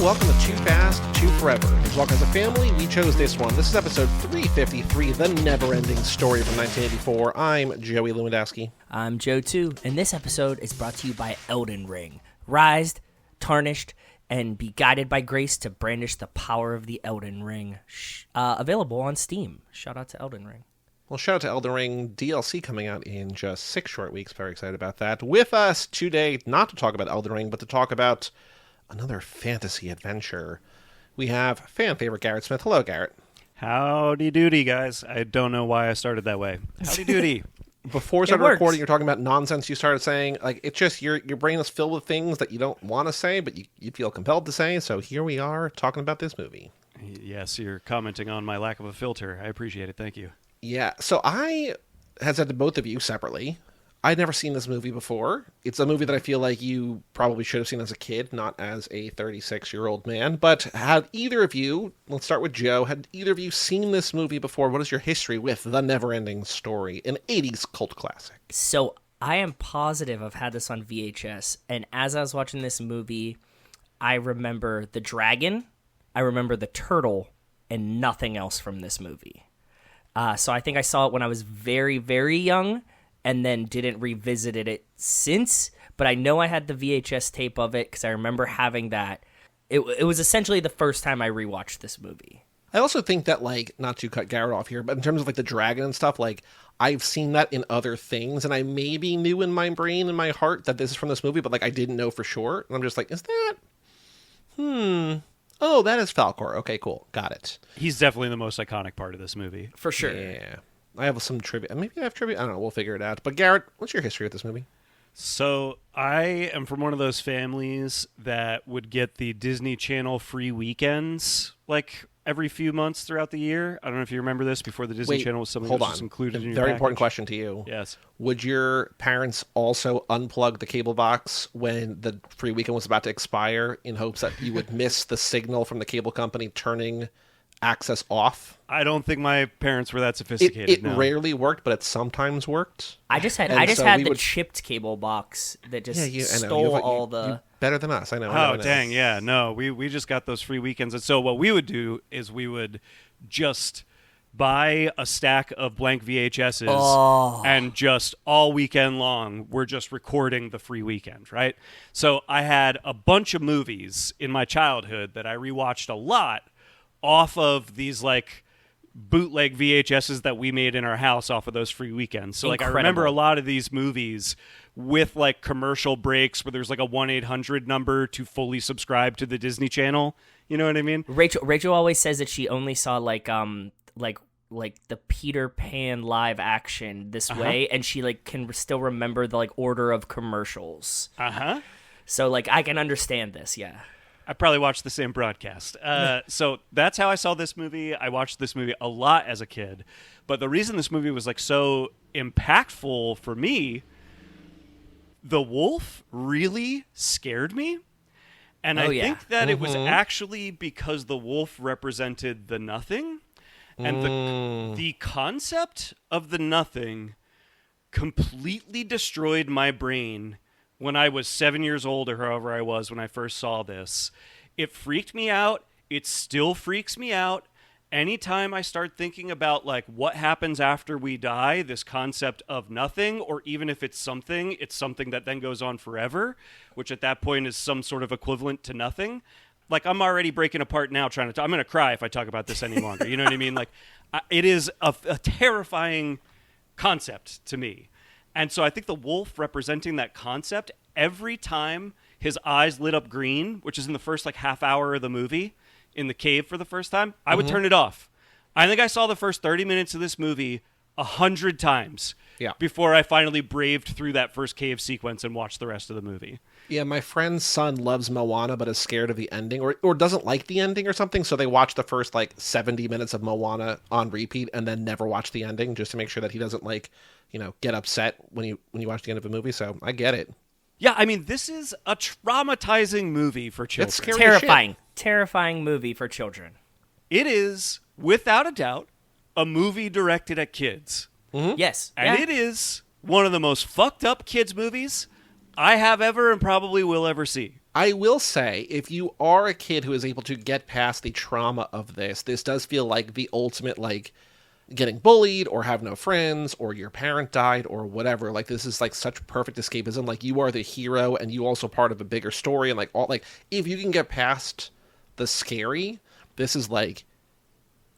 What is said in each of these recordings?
welcome to Too Fast, Too Forever. As well as a family, we chose this one. This is episode 353, The NeverEnding Story from 1984. I'm Joey Lewandowski. I'm Joe, too, and this episode is brought to you by Elden Ring. Rise, tarnished, and be guided by grace to brandish the power of the Elden Ring. Available on Steam. Shout out to Elden Ring. Well, shout out to Elden Ring DLC coming out in just 6 short weeks. Very excited about that. With us today, not to talk about Elden Ring, but to talk about another fantasy adventure. We have fan favorite Garrett Smith. Hello, Garrett. Howdy doody, guys. I don't know why I started that way. Howdy doody. Before we started recording, you're talking about nonsense you started saying. Like, it's just your brain is filled with things that you don't want to say, but you feel compelled to say. So here we are talking about this movie. Yes, you're commenting on my lack of a filter. I appreciate it. Thank you. Yeah, so I had said to both of you separately, I'd never seen this movie before. It's a movie that I feel like you probably should have seen as a kid, not as a 36-year-old man. But had either of you, let's start with Joe, had either of you seen this movie before? What is your history with The NeverEnding Story, an 80s cult classic? So I am positive I've had this on VHS, and as I was watching this movie, I remember the dragon, I remember the turtle, and nothing else from this movie. So I think I saw it when I was very, very young and then didn't revisit it since. But I know I had the VHS tape of it because I remember having that. It was essentially the first time I rewatched this movie. I also think that, like, not to cut Garrett off here, but in terms of, like, the dragon and stuff, like, I've seen that in other things, and I maybe knew in my brain and my heart that this is from this movie, but, like, I didn't know for sure. And I'm just like, is that? Oh, that is Falcor. Okay, cool. Got it. He's definitely the most iconic part of this movie. For sure. Yeah. I have some trivia. Maybe I have trivia. I don't know. We'll figure it out. But Garrett, what's your history with this movie? So I am from one of those families that would get the Disney Channel free weekends, like, every few months throughout the year. I don't know if you remember this before the Disney Channel was something that was just included in your very package. important question to you. Yes. Would your parents also unplug the cable box when the free weekend was about to expire in hopes that you would miss the signal from the cable company turning access off? I don't think my parents were that sophisticated. It no. rarely worked, but it sometimes worked. I just had the chipped cable box that just stole all the... Better than us, I know. Oh, dang, yeah. No, we just got those free weekends. And so what we would do is we would just buy a stack of blank VHSs and just all weekend long, we're just recording the free weekend, right? So I had a bunch of movies in my childhood that I rewatched a lot off of these, like, bootleg VHSs that we made in our house off of those free weekends. So, Incredible. like, I remember a lot of these movies with, like, commercial breaks where there's, like, a 1-800 number to fully subscribe to the Disney Channel. You know what I mean? Rachel always says that she only saw, like the Peter Pan live action this way, and she, like, can still remember the, like, order of commercials. So, like, I can understand this, yeah. I probably watched the same broadcast. So that's how I saw this movie. I watched this movie a lot as a kid. But the reason this movie was, like, so impactful for me, the wolf really scared me. And I think that it was actually because the wolf represented the nothing. And the concept of the nothing completely destroyed my brain when I was 7 years old or however I was when I first saw this. It freaked me out. It still freaks me out. Anytime I start thinking about, like, what happens after we die, this concept of nothing, or even if it's something that then goes on forever, which at that point is some sort of equivalent to nothing. Like, I'm already breaking apart now I'm going to cry if I talk about this any longer. You know what I mean? Like, it is a terrifying concept to me. And so I think the wolf representing that concept, every time his eyes lit up green, which is in the first, like, half hour of the movie, in the cave for the first time, I would turn it off. I think I saw the first 30 minutes of this movie 100 times before I finally braved through that first cave sequence and watched the rest of the movie. Yeah, my friend's son loves Moana but is scared of the ending or doesn't like the ending or something, so they watch the first, like, 70 minutes of Moana on repeat and then never watch the ending just to make sure that he doesn't, like, you know, get upset when you watch the end of a movie, so I get it. Yeah, I mean, this is a traumatizing movie for children. That's scary. Terrifying movie for children. It is, without a doubt, a movie directed at kids. Mm-hmm. Yes. And it is one of the most fucked up kids movies I have ever and probably will ever see. I will say, if you are a kid who is able to get past the trauma of this does feel like the ultimate, like, getting bullied or have no friends or your parent died or whatever. Like, this is like such perfect escapism. Like, you are the hero and you also part of a bigger story. And like, all, like, if you can get past the scary, this is like,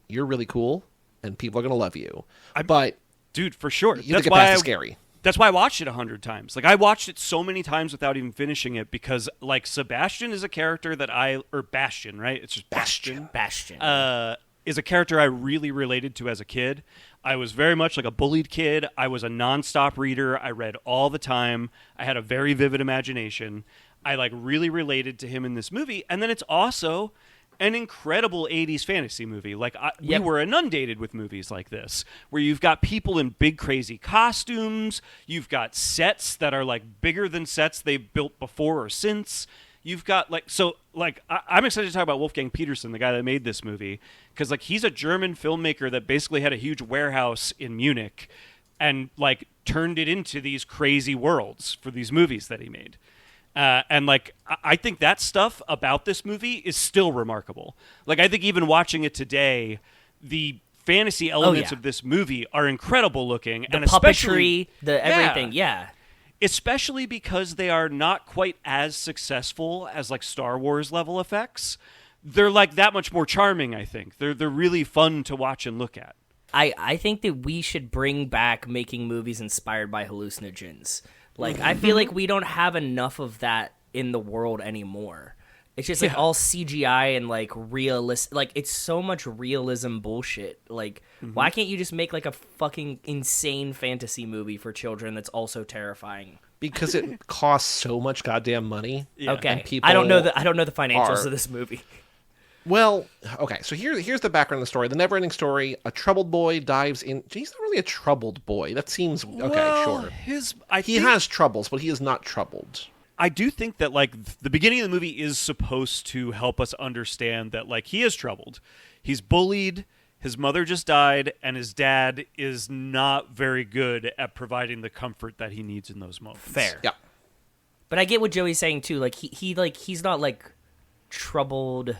you're really cool and people are going to love you. But dude, for sure. You have to get past the scary. That's why I watched it 100 times. Like, I watched it so many times without even finishing it because, like, Sebastian is a character that or Bastian, right? It's just Bastian. Is a character I really related to as a kid. I was very much like a bullied kid. I was a nonstop reader. I read all the time. I had a very vivid imagination. I, like, really related to him in this movie. And then it's also an incredible 80s fantasy movie. Like, we were inundated with movies like this, where you've got people in big, crazy costumes. You've got sets that are, like, bigger than sets they've built before or since. You've got, like, I'm excited to talk about Wolfgang Petersen, the guy that made this movie, because, like, he's a German filmmaker that basically had a huge warehouse in Munich and, like, turned it into these crazy worlds for these movies that he made. And, like, I think that stuff about this movie is still remarkable. Like, I think even watching it today, the fantasy elements of this movie are incredible looking. The and puppetry, the everything, Especially because they are not quite as successful as, like, Star Wars level effects. They're, like, that much more charming, I think. They're really fun to watch and look at. I think that we should bring back making movies inspired by hallucinogens. Like, I feel like we don't have enough of that in the world anymore. It's just, like, all CGI and, like, realist. Like, it's so much realism bullshit. Like, why can't you just make, like, a fucking insane fantasy movie for children that's also terrifying? Because it costs so much goddamn money. Yeah. Okay, and people I don't know the financials of this movie. Well, okay, so here's the background of the story. The NeverEnding Story, a troubled boy dives in... He's not really a troubled boy. That seems... Okay, sure. He has troubles, but he is not troubled. I do think that, like, the beginning of the movie is supposed to help us understand that, like, he is troubled. He's bullied, his mother just died, and his dad is not very good at providing the comfort that he needs in those moments. Fair. Yeah. But I get what Joey's saying, too. Like, he's not, like, troubled...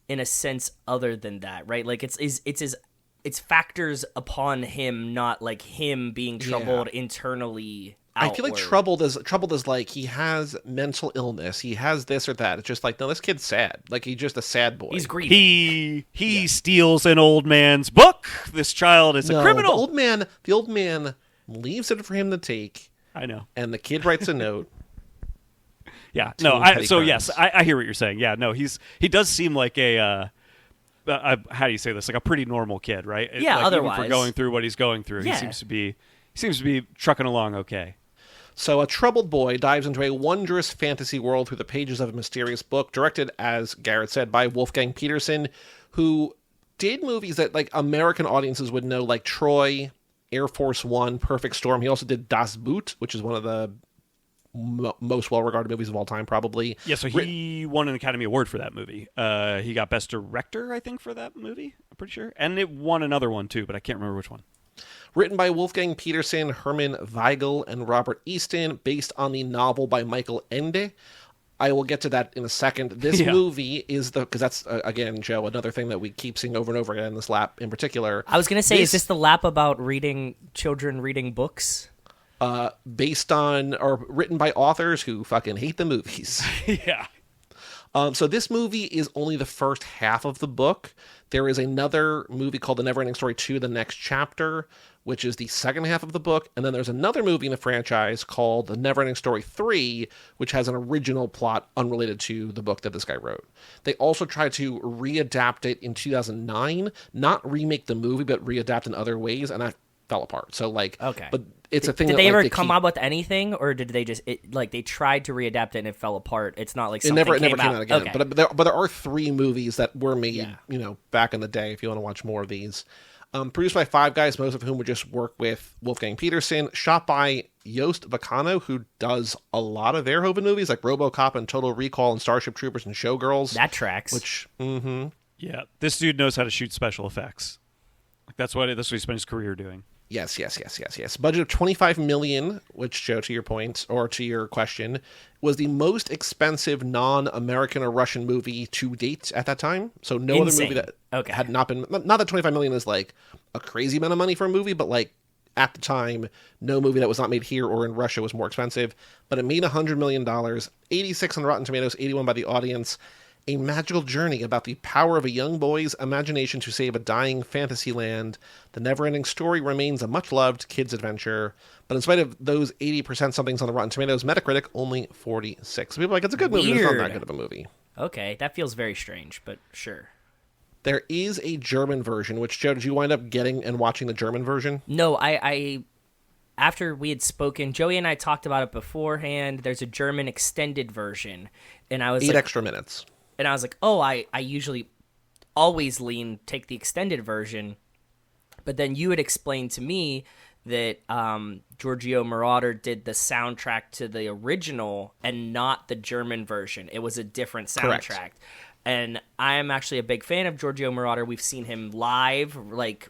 in a sense other than that, right? Like, it's factors upon him, not like him being troubled internally outward. I feel like troubled is like he has mental illness, he has this or that. It's just like, no, this kid's sad. Like, he's just a sad boy. He's grieving. He steals an old man's book. This child is a criminal. The old man leaves it for him to take. I know. And the kid writes a note. Yeah, no. I hear what you're saying. Yeah, no. He does seem like a how do you say this? Like a pretty normal kid, right? Yeah. Like, otherwise, even for going through what he's going through, he seems to be trucking along okay. So a troubled boy dives into a wondrous fantasy world through the pages of a mysterious book, directed, as Garrett said, by Wolfgang Petersen, who did movies that, like, American audiences would know, like Troy, Air Force One, Perfect Storm. He also did Das Boot, which is one of the most well-regarded movies of all time, probably. Yeah, so he won an Academy Award for that movie. He got Best Director, I think, for that movie. I'm pretty sure. And it won another one, too, but I can't remember which one. Written by Wolfgang Petersen, Herman Weigel, and Robert Easton, based on the novel by Michael Ende. I will get to that in a second. This movie is because that's, again, Joe, another thing that we keep seeing over and over again in this lap in particular. I was going to say, is this the lap about children reading books? Based on or written by authors who fucking hate the movies. Yeah. So this movie is only the first half of the book. There is another movie called The NeverEnding Story 2, The Next Chapter, which is the second half of the book. And then there's another movie in the franchise called The NeverEnding Story 3, which has an original plot unrelated to the book that this guy wrote. They also tried to readapt it in 2009, not remake the movie, but readapt in other ways, and that fell apart. So, like, okay. But it's a thing. Did they ever come up with anything, or did they just they tried to readapt it and it fell apart? It's not like something it never came out again. Okay. But there are 3 movies that were made, back in the day. If you want to watch more of these, produced by 5 guys, most of whom would just work with Wolfgang Petersen. Shot by Joost Vacano, who does a lot of Verhoeven movies like RoboCop and Total Recall and Starship Troopers and Showgirls. That tracks. Yeah, this dude knows how to shoot special effects. Like that's what he spent his career doing. Yes. Budget of 25 million, which, Joe, to your point, or to your question, was the most expensive non-American or Russian movie to date at that time. So no Insane. other movie that Okay. had not been, not that 25 million is like a crazy amount of money for a movie, but like at the time, no movie that was not made here or in Russia was more expensive. But it made $100 million, 86 on Rotten Tomatoes, 81 by the audience. A magical journey about the power of a young boy's imagination to save a dying fantasy land. The NeverEnding Story remains a much-loved kids' adventure, but in spite of those 80% somethings on the Rotten Tomatoes, Metacritic only 46. So people are like, it's a good movie, but it's not that good of a movie. Okay, that feels very strange, but sure. There is a German version, which, Joe, did you wind up getting and watching the German version? No, I after we had spoken, Joey and I talked about it beforehand. There's a German extended version, and I was 8 extra minutes. And I was like, oh, I usually always take the extended version. But then you had explained to me that Giorgio Moroder did the soundtrack to the original and not the German version. It was a different soundtrack. Correct. And I am actually a big fan of Giorgio Moroder. We've seen him live, like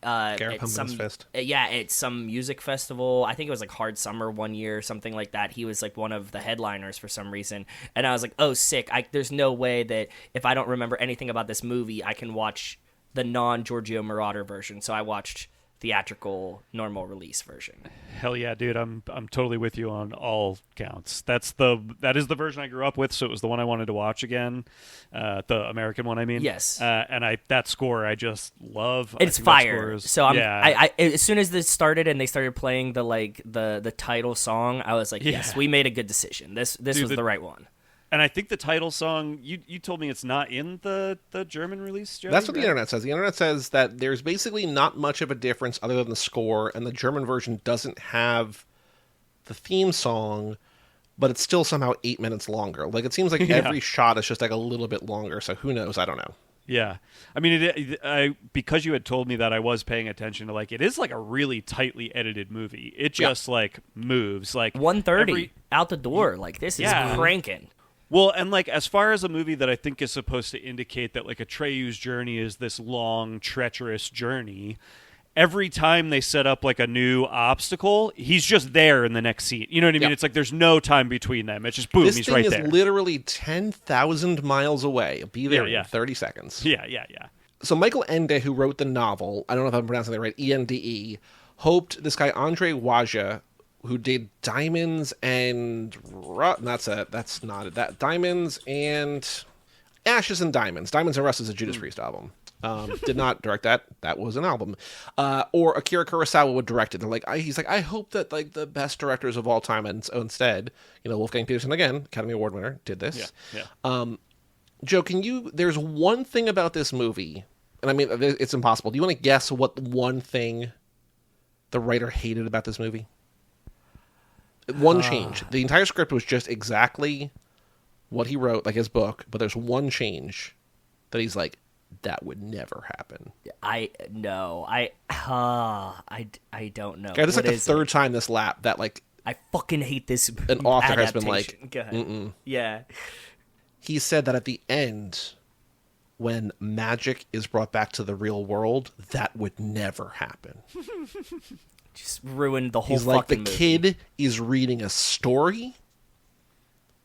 Garrett Pumpkin's Fist. at some music festival. I think it was like Hard Summer one year, something like that. He was like one of the headliners for some reason, and I was like, "Oh, sick!" There's no way that if I don't remember anything about this movie, I can watch the non-Giorgio Moroder version. So I watched theatrical normal release version. Hell yeah, dude! I'm totally with you on all counts. That is the version I grew up with, so it was the one I wanted to watch again, the American one. I mean, yes. And that score I just love. It's fire. So I as soon as this started and they started playing the title song, I was like, yes, we made a good decision. This was the right one. And I think the title song, you told me it's not in the German release, Joey, That's what the right? internet says. The internet says that there's basically not much of a difference other than the score, and the German version doesn't have the theme song, but it's still somehow 8 minutes longer. Like, it seems like every shot is just like a little bit longer, so who knows? I don't know. Yeah. I mean, because you had told me that, I was paying attention to, like, it is like a really tightly edited movie. It just, like, moves. Like 1:30 out the door. Like, this is cranking. Well, and like as far as a movie that I think is supposed to indicate that like Atreyu's journey is this long, treacherous journey, every time they set up like a new obstacle, he's just there in the next scene. You know what I mean? It's like there's no time between them. It's just boom, he's right there. This thing is literally 10,000 miles away. Be there in 30 seconds. Yeah. So Michael Ende, who wrote the novel, I don't know if I'm pronouncing it right, Ende, hoped this guy Andre Waja, who did Diamonds and Diamonds and Ashes and Diamonds. Diamonds and Rust is a Judas Priest album. Did not direct that. That was an album. Or Akira Kurosawa would direct it. They're like, he's like, I hope that like the best directors of all time, and so instead, Wolfgang Peterson, again, Academy Award winner, did this. Yeah. Joe, there's one thing about this movie, and I mean, it's impossible. Do you want to guess what one thing the writer hated about this movie? One change. The entire script was just exactly what he wrote, like his book, but there's one change that he's like, that would never happen. I don't know. Okay, this is like the third time this lap that like I fucking hate this. An author has been like, go ahead. Yeah. He said that at the end, when magic is brought back to the real world, that would never happen. Just ruined the whole He's like, the movie. kid is reading a story.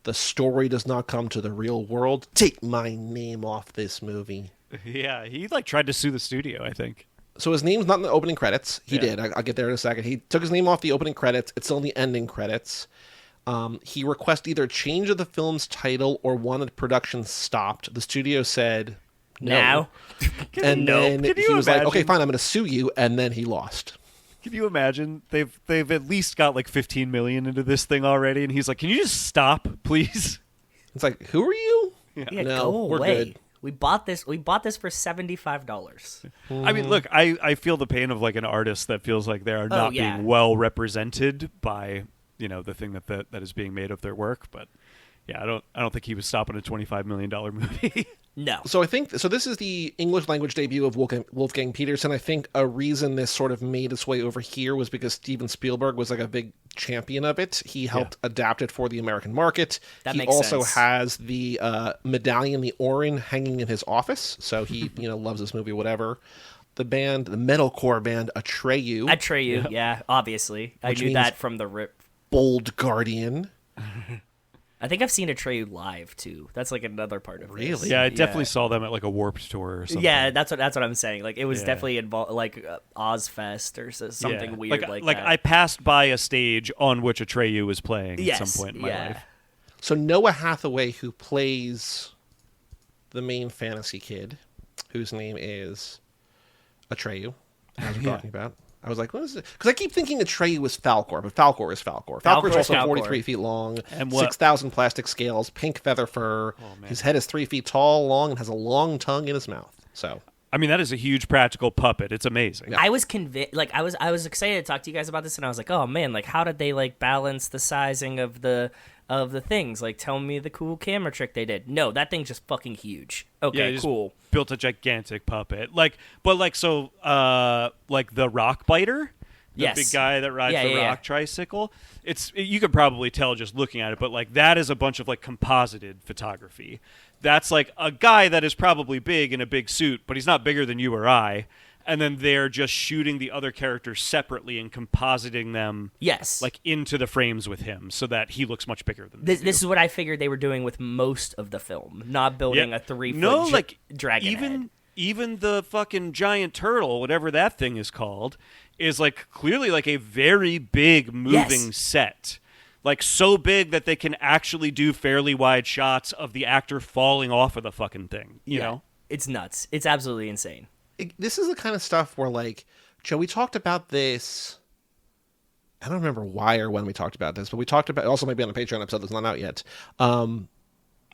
The story does not come to the real world. Take my name off this movie. Yeah, he like tried to sue the studio, I think. So his name's not in the opening credits. He did. I'll get there in a second. He took his name off the opening credits. It's still in the ending credits. He requested either change of the film's title or wanted production stopped. The studio said no. Now? And then he was like, imagine? okay, fine, I'm going to sue you. And then he lost. Can you imagine? They've at least got like 15 million into this thing already, and he's like, "Can you just stop, please?" It's like, who are you? Yeah, no, go we're away. good. We bought this for $75. I mean, look, I feel the pain of like an artist that feels like they are not being well represented by the thing that is being made of their work. But Yeah, I don't think he was stopping a $25 million movie. No. So I think so. This is the English language debut of Wolfgang Petersen. I think a reason this sort of made its way over here was because Steven Spielberg was like a big champion of it. He helped adapt it for the American market. That he makes also sense. has the medallion, the Orin, hanging in his office. So he, loves this movie. Whatever. The band, the metalcore band Atreyu, Atreyu, yeah, obviously. I knew means- that from the rip. Bold Guardian. I think I've seen Atreyu live too. That's like another part of this. Really? Yeah, I definitely saw them at like a Warped Tour or something. Yeah, that's what I'm saying. Like it was Yeah. definitely involved, like Ozfest or something Yeah. weird like like that. I passed by a stage on which Atreyu was playing Yes, at some point in my yeah. life. So Noah Hathaway, who plays the main fantasy kid, whose name is Atreyu, as we're talking about. I was like, what is it? Because I keep thinking Atreyu was Falkor, but Falkor is Falkor. Falkor is Falkor's also Falkor. 43 feet long, And what- 6,000 plastic scales, pink feather fur. His head is 3 feet tall, long, and has a long tongue in his mouth. So I mean, that is a huge practical puppet. It's amazing. I was convinced, like I was excited to talk to you guys about this, and I was like, oh man, like how did they like balance the sizing of the things? Like, tell me the cool camera trick they did. No, that thing's just fucking huge. Yeah, Okay, he just cool. Built a gigantic puppet. Like the rock biter, the Yes. big guy that rides Yeah, the yeah, rock yeah. tricycle. You could probably tell just looking at it, but like that is a bunch of like composited photography. That's like a guy that is probably big in a big suit, but he's not bigger than you or I. And then they're just shooting the other characters separately and compositing them Yes. like into the frames with him so that he looks much bigger than This they do. is what I figured they were doing with most of the film, not building Yeah. a 3 foot No, like dragon head. even the fucking giant turtle, whatever that thing is called, is like clearly like a very big moving Yes. set. Like so big that they can actually do fairly wide shots of the actor falling off of the fucking thing. You know? It's nuts. It's absolutely insane. this is the kind of stuff where, like, Joe, we talked about this. I don't remember why or when we talked about this, but we talked about, also maybe on a Patreon episode that's not out yet,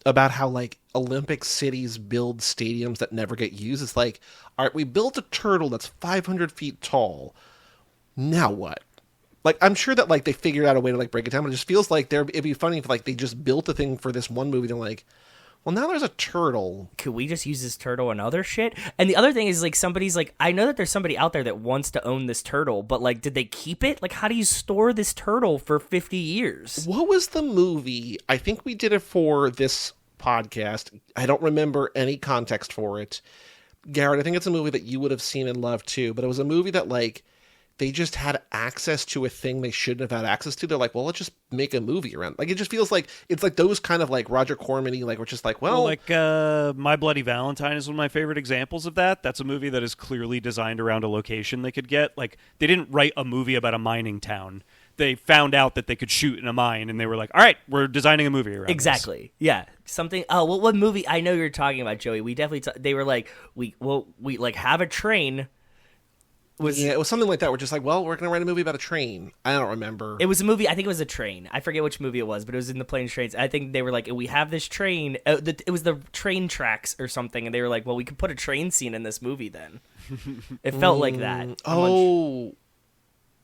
about how, like, Olympic cities build stadiums that never get used. It's like, all right, we built a turtle that's 500 feet tall. Now what? Like, I'm sure that, like, they figured out a way to, like, break it down, but it just feels like it'd be funny if, like, they just built a thing for this one movie. They're like, well, now there's a turtle. Could we just use this turtle and other shit? And the other thing is, like, somebody's like, I know that there's somebody out there that wants to own this turtle, but, like, did they keep it? Like, how do you store this turtle for 50 years? What was the movie? I think we did it for this podcast. I don't remember any context for it. Garrett, I think it's a movie that you would have seen and loved too, but it was a movie that, like, they just had access to a thing they shouldn't have had access to. They're like, well, let's just make a movie around. Like, it just feels like it's like those kind of like Roger Corman-y, like, we're just like, well, like My Bloody Valentine is one of my favorite examples of that. That's a movie that is clearly designed around a location they could get. Like, they didn't write a movie about a mining town. They found out that they could shoot in a mine, and they were like, all right, we're designing a movie around this. Exactly. Yeah. Something. Oh, well, what movie? I know you're talking about, Joey. We definitely. They were like, we like have a train. yeah, it was something like that. We're just like, well, we're going to write a movie about a train. I don't remember. It was a movie. I think it was a train. I forget which movie it was, but it was in the planes trains. I think they were like, we have this train. It was the train tracks or something, and they were like, well, we could put a train scene in this movie. Then it felt like that. Oh,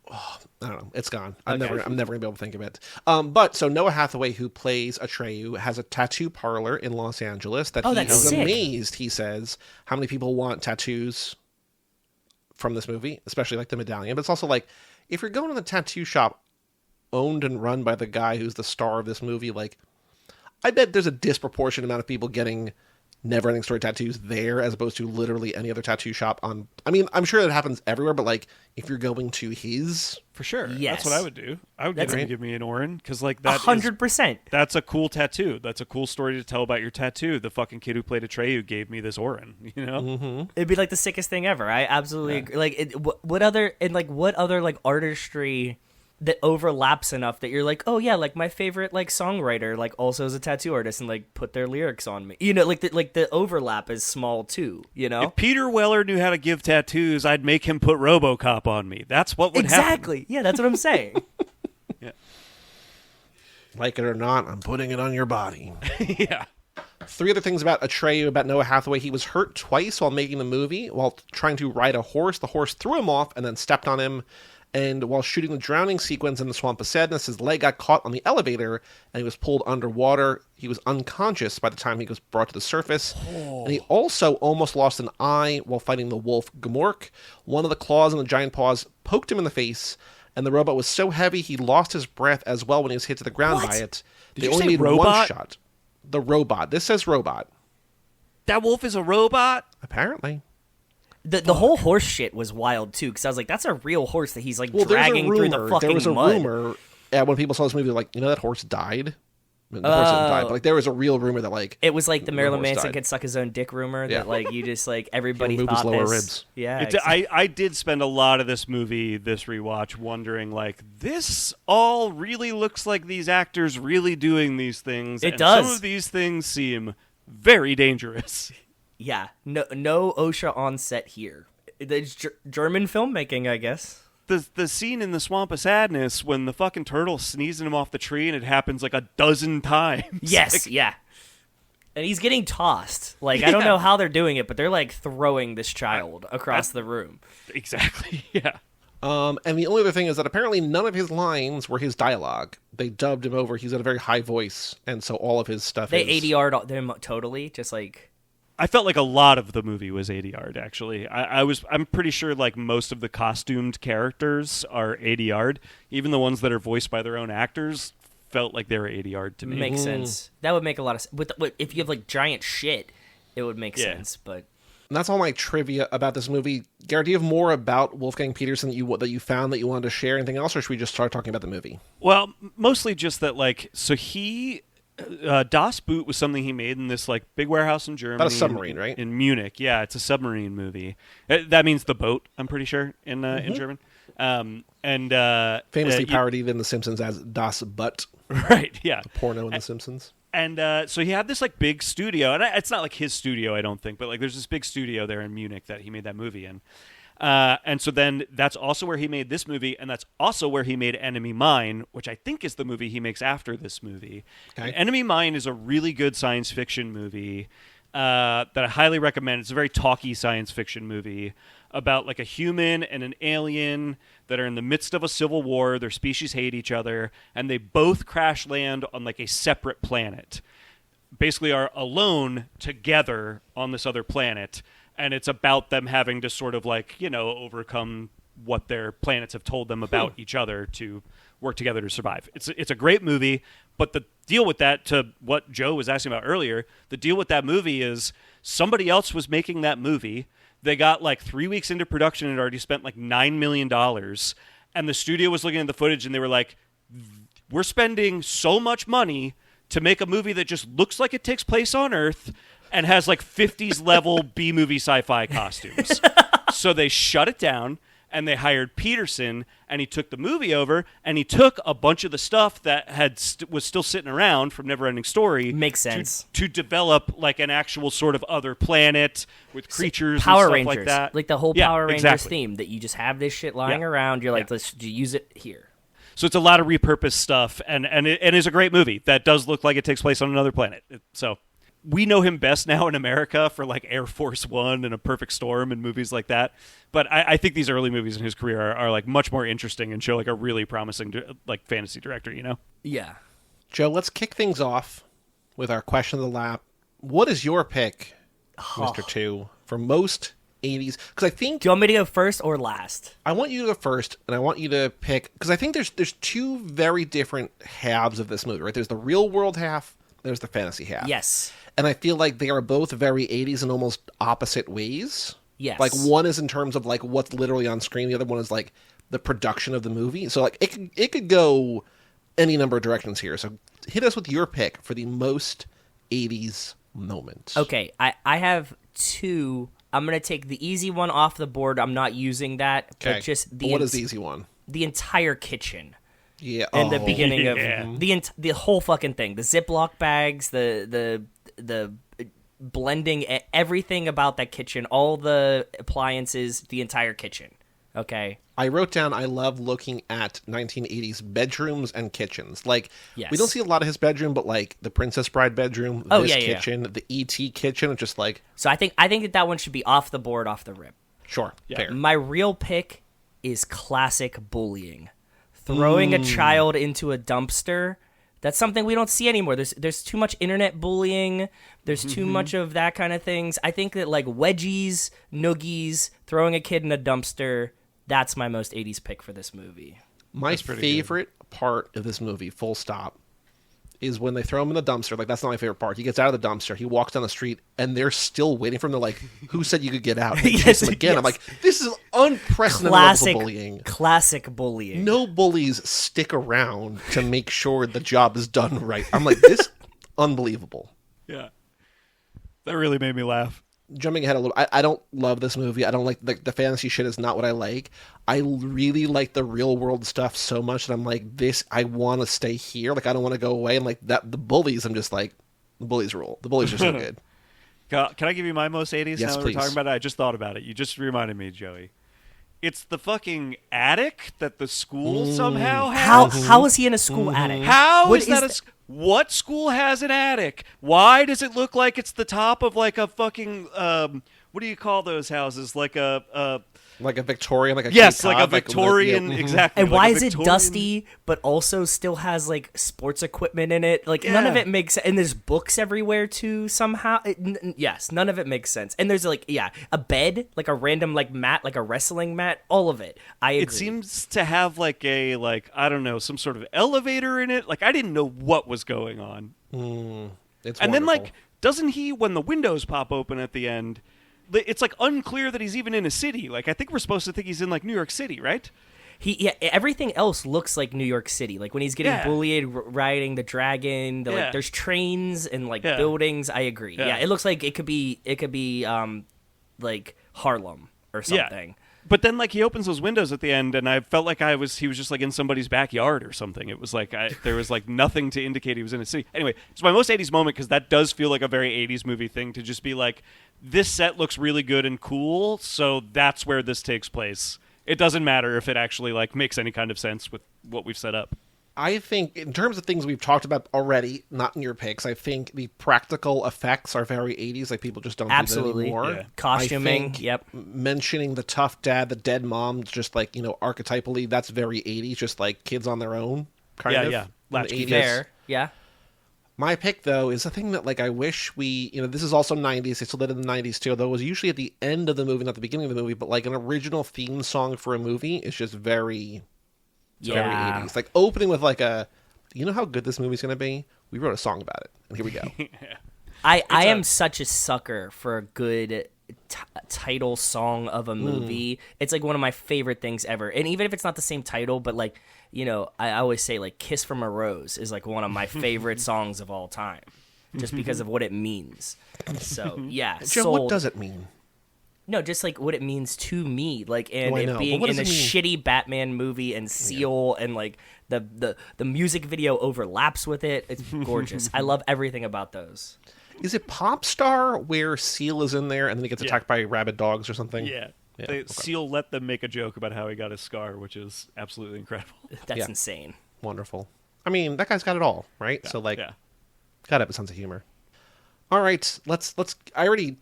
I don't know. It's gone. I'm Okay. never gonna be able to think of it. But so Noah Hathaway, who plays Atreyu, has a tattoo parlor in Los Angeles that Oh, he that's is sick. amazed. He says how many people want tattoos from this movie, especially like the medallion. But it's also like, if you're going to the tattoo shop owned and run by the guy who's the star of this movie, like, I bet there's a disproportionate amount of people getting NeverEnding Story tattoos there as opposed to literally any other tattoo shop on. I mean, I'm sure that happens everywhere, but like, if you're going to his, For sure. Yes. That's what I would do. I would get him to give me an Orin, because like that is 100%. that's a cool tattoo. That's a cool story to tell about your tattoo. The fucking kid who played Atreyu gave me this Orin, you know? Mm-hmm. It'd be like the sickest thing ever. I absolutely agree. Like, what other like artistry that overlaps enough that you're like, oh yeah, like my favorite like songwriter like also is a tattoo artist and like put their lyrics on me. You know, like the overlap is small too. You know, If Peter Weller knew how to give tattoos, I'd make him put RoboCop on me. That's what would happen. exactly. Yeah, that's what I'm saying. like it or not, I'm putting it on your body. Yeah. 3 other things about Atreyu, about Noah Hathaway. He was hurt twice while making the movie, while trying to ride a horse. The horse threw him off and then stepped on him And while shooting the drowning sequence in the Swamp of Sadness, his leg got caught on the elevator, and he was pulled underwater. He was unconscious by the time he was brought to the surface. And he also almost lost an eye while fighting the wolf Gmork. One of the claws in the giant paws poked him in the face, and the robot was so heavy he lost his breath as well when he was hit to the ground by it. They only made one shot. The robot. This says robot. That wolf is a robot? Apparently. The whole horse shit was wild too, because I was like, "That's a real horse that he's like dragging through the fucking mud." There was a rumor when people saw this movie, like, that horse died. I mean, the horse didn't die, but like there was a real rumor that like it was like the Marilyn Manson could suck his own dick rumor that like you just like everybody thought lower this. Ribs. Yeah, exactly. I did spend a lot of this rewatch wondering like this all really looks like these actors really doing these things. It does. Some of these things seem very dangerous. Yeah, no OSHA on set here. It's German filmmaking, I guess. The scene in the Swamp of Sadness when the fucking turtle's sneezing him off the tree and it happens like a dozen times. Yes, yeah. And he's getting tossed. Like, I don't know how they're doing it, but they're like throwing this child across the room. Exactly, yeah. And the only other thing is that apparently none of his lines were his dialogue. They dubbed him over. He's got a very high voice, and so all of his stuff They ADR'd them totally, just like... I felt like a lot of the movie was ADR'd, actually. I'm pretty sure like most of the costumed characters are ADR'd. Even the ones that are voiced by their own actors felt like they were ADR'd to me. Makes sense. That would make a lot of sense. If you have like giant shit, it would make sense, but... And that's all my trivia about this movie. Garrett, do you have more about Wolfgang Petersen that you found that you wanted to share? Anything else, or should we just start talking about the movie? Well, mostly just that, like, so he... Das Boot was something he made in this like big warehouse in Germany. About a submarine, right? In Munich, yeah, it's a submarine movie. That means the boat. I'm pretty sure in German. Famously parodied in The Simpsons as Das Butt. Right? Yeah, the porno in The Simpsons. And so he had this like big studio, and it's not like his studio, I don't think, but like there's this big studio there in Munich that he made that movie in. And so then that's also where he made this movie, and that's also where he made Enemy Mine, which I think is the movie he makes after this movie. Okay. Enemy Mine is a really good science fiction movie that I highly recommend. It's a very talky science fiction movie about like a human and an alien that are in the midst of a civil war. Their species hate each other, and they both crash land on like a separate planet. Basically are alone together on this other planet. And it's about them having to sort of like, overcome what their planets have told them about each other to work together to survive. It's a great movie, but the deal with that, to what Joe was asking about earlier, the deal with that movie is somebody else was making that movie. They got like 3 weeks into production and already spent like $9 million. And the studio was looking at the footage and they were like, we're spending so much money to make a movie that just looks like it takes place on Earth and has like 50s level B-movie sci-fi costumes. So they shut it down and they hired Petersen, and he took the movie over and he took a bunch of the stuff that was still sitting around from NeverEnding Story. Makes sense. To develop like an actual sort of other planet with creatures Power and stuff Rangers, like that. Like the whole Power Rangers theme that you just have this shit lying around. You're like, let's use it here. So it's a lot of repurposed stuff, and it is a great movie that does look like it takes place on another planet. So we know him best now in America for like Air Force One and A Perfect Storm and movies like that. But I think these early movies in his career are like much more interesting and show like a really promising like fantasy director, Yeah. Joe, let's kick things off with our question of the lap. What is your pick, Mr. Two, for most 80s? Because I think... Do you want me to go first or last? I want you to go first, and I want you to pick... Because I think there's two very different halves of this movie, right? There's the real world half, there's the fantasy half. Yes. And I feel like they are both very 80s in almost opposite ways. Yes. Like, one is in terms of, like, what's literally on screen. The other one is, like, the production of the movie. So, like, it could go any number of directions here. So, hit us with your pick for the most 80s moment. Okay, I have two. I'm going to take the easy one off the board. I'm not using that. Okay. But just what is the easy one? The entire kitchen. Yeah. And the beginning of the whole fucking thing. The Ziploc bags, the blending, everything about that kitchen, all the appliances, the entire kitchen. Okay. I wrote down, I love looking at 1980s bedrooms and kitchens. Like, yes. We don't see a lot of his bedroom, but like the Princess Bride bedroom, kitchen, the E.T. kitchen, just like... So I think that one should be off the board, off the rip. Sure. Yeah. Fair. My real pick is classic bullying. Throwing a child into a dumpster, that's something we don't see anymore. There's too much internet bullying. There's too much of that kind of things. I think that like wedgies, noogies, throwing a kid in a dumpster, that's my most 80s pick for this movie. My favorite part of this movie, full stop, is when they throw him in the dumpster. Like, that's not my favorite part. He gets out of the dumpster. He walks down the street, and they're still waiting for him. They're like, who said you could get out? And chase him again. Yes. I'm like, this is unprecedented levels of bullying. Classic bullying. No bullies stick around to make sure the job is done right. I'm like, this unbelievable. Yeah. That really made me laugh. Jumping ahead a little, I don't love this movie. I don't like the fantasy shit is not what I like. I really like the real world stuff so much that I'm like, this, I want to stay here. Like, I don't want to go away. And like that, the bullies, I'm just like, the bullies rule. The bullies are so good. Can I give you my most 80s? Yes, now that please. we're talking about it, I just thought about it. You just reminded me, Joey. It's the fucking attic that the school somehow has. How is he in a school attic? How What is that what school has an attic? Why does it look like it's the top of like a fucking what do you call those houses? Like a Like a Victorian, like a yes, Cape like a Cod, Victorian, exactly. And like why a is it Victorian- dusty, but also still has like sports equipment in it? Like none of Yeah. it makes sense. And there's books everywhere too. Somehow, yes, none of it makes sense. And there's like a bed, like a random like mat, like a wrestling mat. All of it. I agree. It seems to have like a I don't know, some sort of elevator in it. Like I didn't know what was going on. It's And then wonderful. like doesn't he when the windows pop open at the end? It's like unclear that he's even in a city. Like I think we're supposed to think he's in like New York City, right? Everything else looks like New York City. Like when he's getting Yeah. bullied, riding the dragon. Yeah. Like there's trains and like Yeah. buildings. I agree. Yeah. Yeah, it looks like it could be like Harlem or something. But then like he opens those windows at the end, and I felt like he was just like in somebody's backyard or something. It was like there was like nothing to indicate he was in a city. Anyway, it's my most 80s moment because that does feel like a very 80s movie thing to just be like, this set looks really good and cool, so that's where this takes place. It doesn't matter if it actually like makes any kind of sense with what we've set up. I think in terms of things we've talked about already, not in your picks, I think the practical effects are very 80s. Like people just don't Absolutely. do that anymore. Yeah. Costuming. I think Yep. mentioning the tough dad, the dead mom, just like, archetypally, that's very 80s, just like kids on their own, kind of. Yeah. in the Latchkey 80s. Fair. Yeah. My pick, though, is a thing that, like, I wish we, this is also 90s. They still did it in the 90s, too, though it was usually at the end of the movie, not the beginning of the movie, but, like, an original theme song for a movie is just very, very Yeah. 80s. Like, opening with, like, you know how good this movie's going to be? We wrote a song about it, and here we go. I am such a sucker for a good title song of a movie. It's like one of my favorite things ever. And even if it's not the same title, but like, I always say like Kiss from a Rose is like one of my favorite songs of all time just because of what it means. So, yeah. Joe, sold. what does it mean? No, just like what it means to me, like, and Oh, I it know, but being what in does a it mean? shitty Batman movie and Seal, and like the music video overlaps with it. It's gorgeous. I love everything about those. Is it Pop Star where Seal is in there and then he gets Yeah. attacked by rabid dogs or something? Yeah. Okay. Seal let them make a joke about how he got his scar, which is absolutely incredible. That's Yeah. insane. Wonderful. I mean, that guy's got it all, right? So, like, yeah. gotta have a sense of humor. All right, let's. I already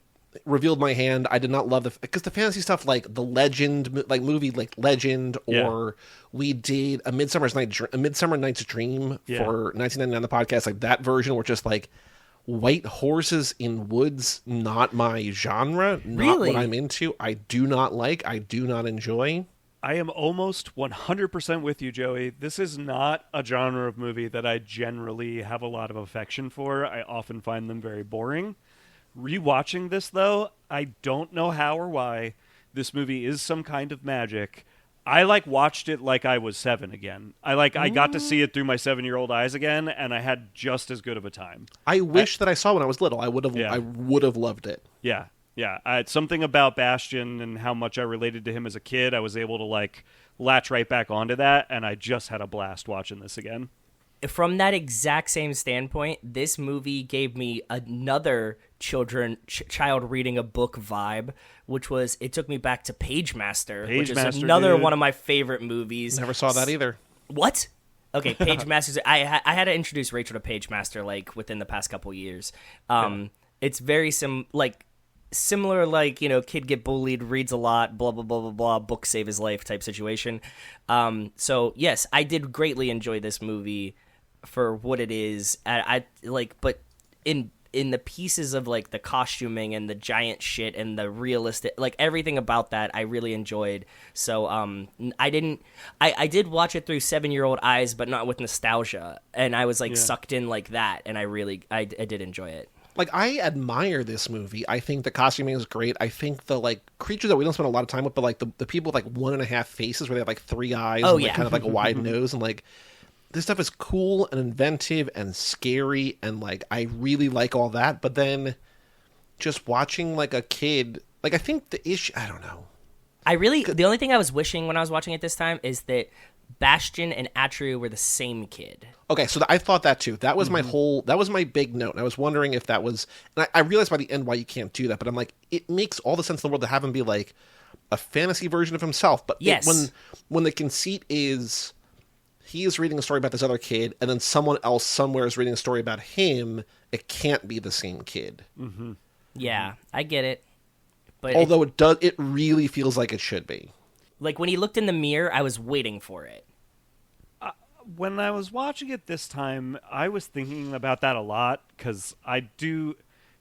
revealed my hand. I did not love because the fantasy stuff, like the Legend, like movie, like Legend, or we did a Midsummer Night's Dream for 1999 the podcast, like that version, were just like white horses in woods. Not my genre. Not Really? what I'm into. I do not like. I do not enjoy. I am almost 100% with you, Joey. This is not a genre of movie that I generally have a lot of affection for. I often find them very boring. Rewatching this, though, I don't know how or why. This movie is some kind of magic. I watched it like I was 7 again. I got to see it through my 7-year-old eyes again, and I had just as good of a time. I wish that I saw when I was little. I would have. Yeah. I would have loved it. Yeah. Yeah, it's something about Bastion and how much I related to him as a kid. I was able to latch right back onto that, and I just had a blast watching this again. From that exact same standpoint, this movie gave me another child reading a book vibe, which was it took me back to Page Master, which is Master, another dude. one of my favorite movies. Never saw that either. What? Okay, Page Masters. I had to introduce Rachel to Page Master within the past couple years. It's very similar, like, kid get bullied, reads a lot, blah blah blah blah blah, book save his life type situation. So yes, I did greatly enjoy this movie for what it is. I like, but in the pieces of like the costuming and the giant shit and the realistic, like everything about that, I really enjoyed. So I did watch it through 7-year-old eyes, but not with nostalgia, and I was like sucked in like that, and I did enjoy it. Like, I admire this movie. I think the costuming is great. I think the, like, creatures that we don't spend a lot of time with, but, like, the people with, like, 1.5 faces where they have, like, 3 eyes and, like, kind of, like, a wide nose. And, like, this stuff is cool and inventive and scary. And, like, I really like all that. But then just watching, like, a kid... Like, I think the issue... I don't know. The only thing I was wishing when I was watching it this time is that Bastion and Atreyu were the same kid. Okay, so I thought that too. That was that was my big note. And I was wondering if that was, and I realized by the end why you can't do that, but I'm like, it makes all the sense in the world to have him be like a fantasy version of himself. But yes. When the conceit is he is reading a story about this other kid, and then someone else somewhere is reading a story about him, it can't be the same kid. Mm-hmm. Yeah, I get it. But although it really feels like it should be. Like, when he looked in the mirror, I was waiting for it. When I was watching it this time, I was thinking about that a lot, because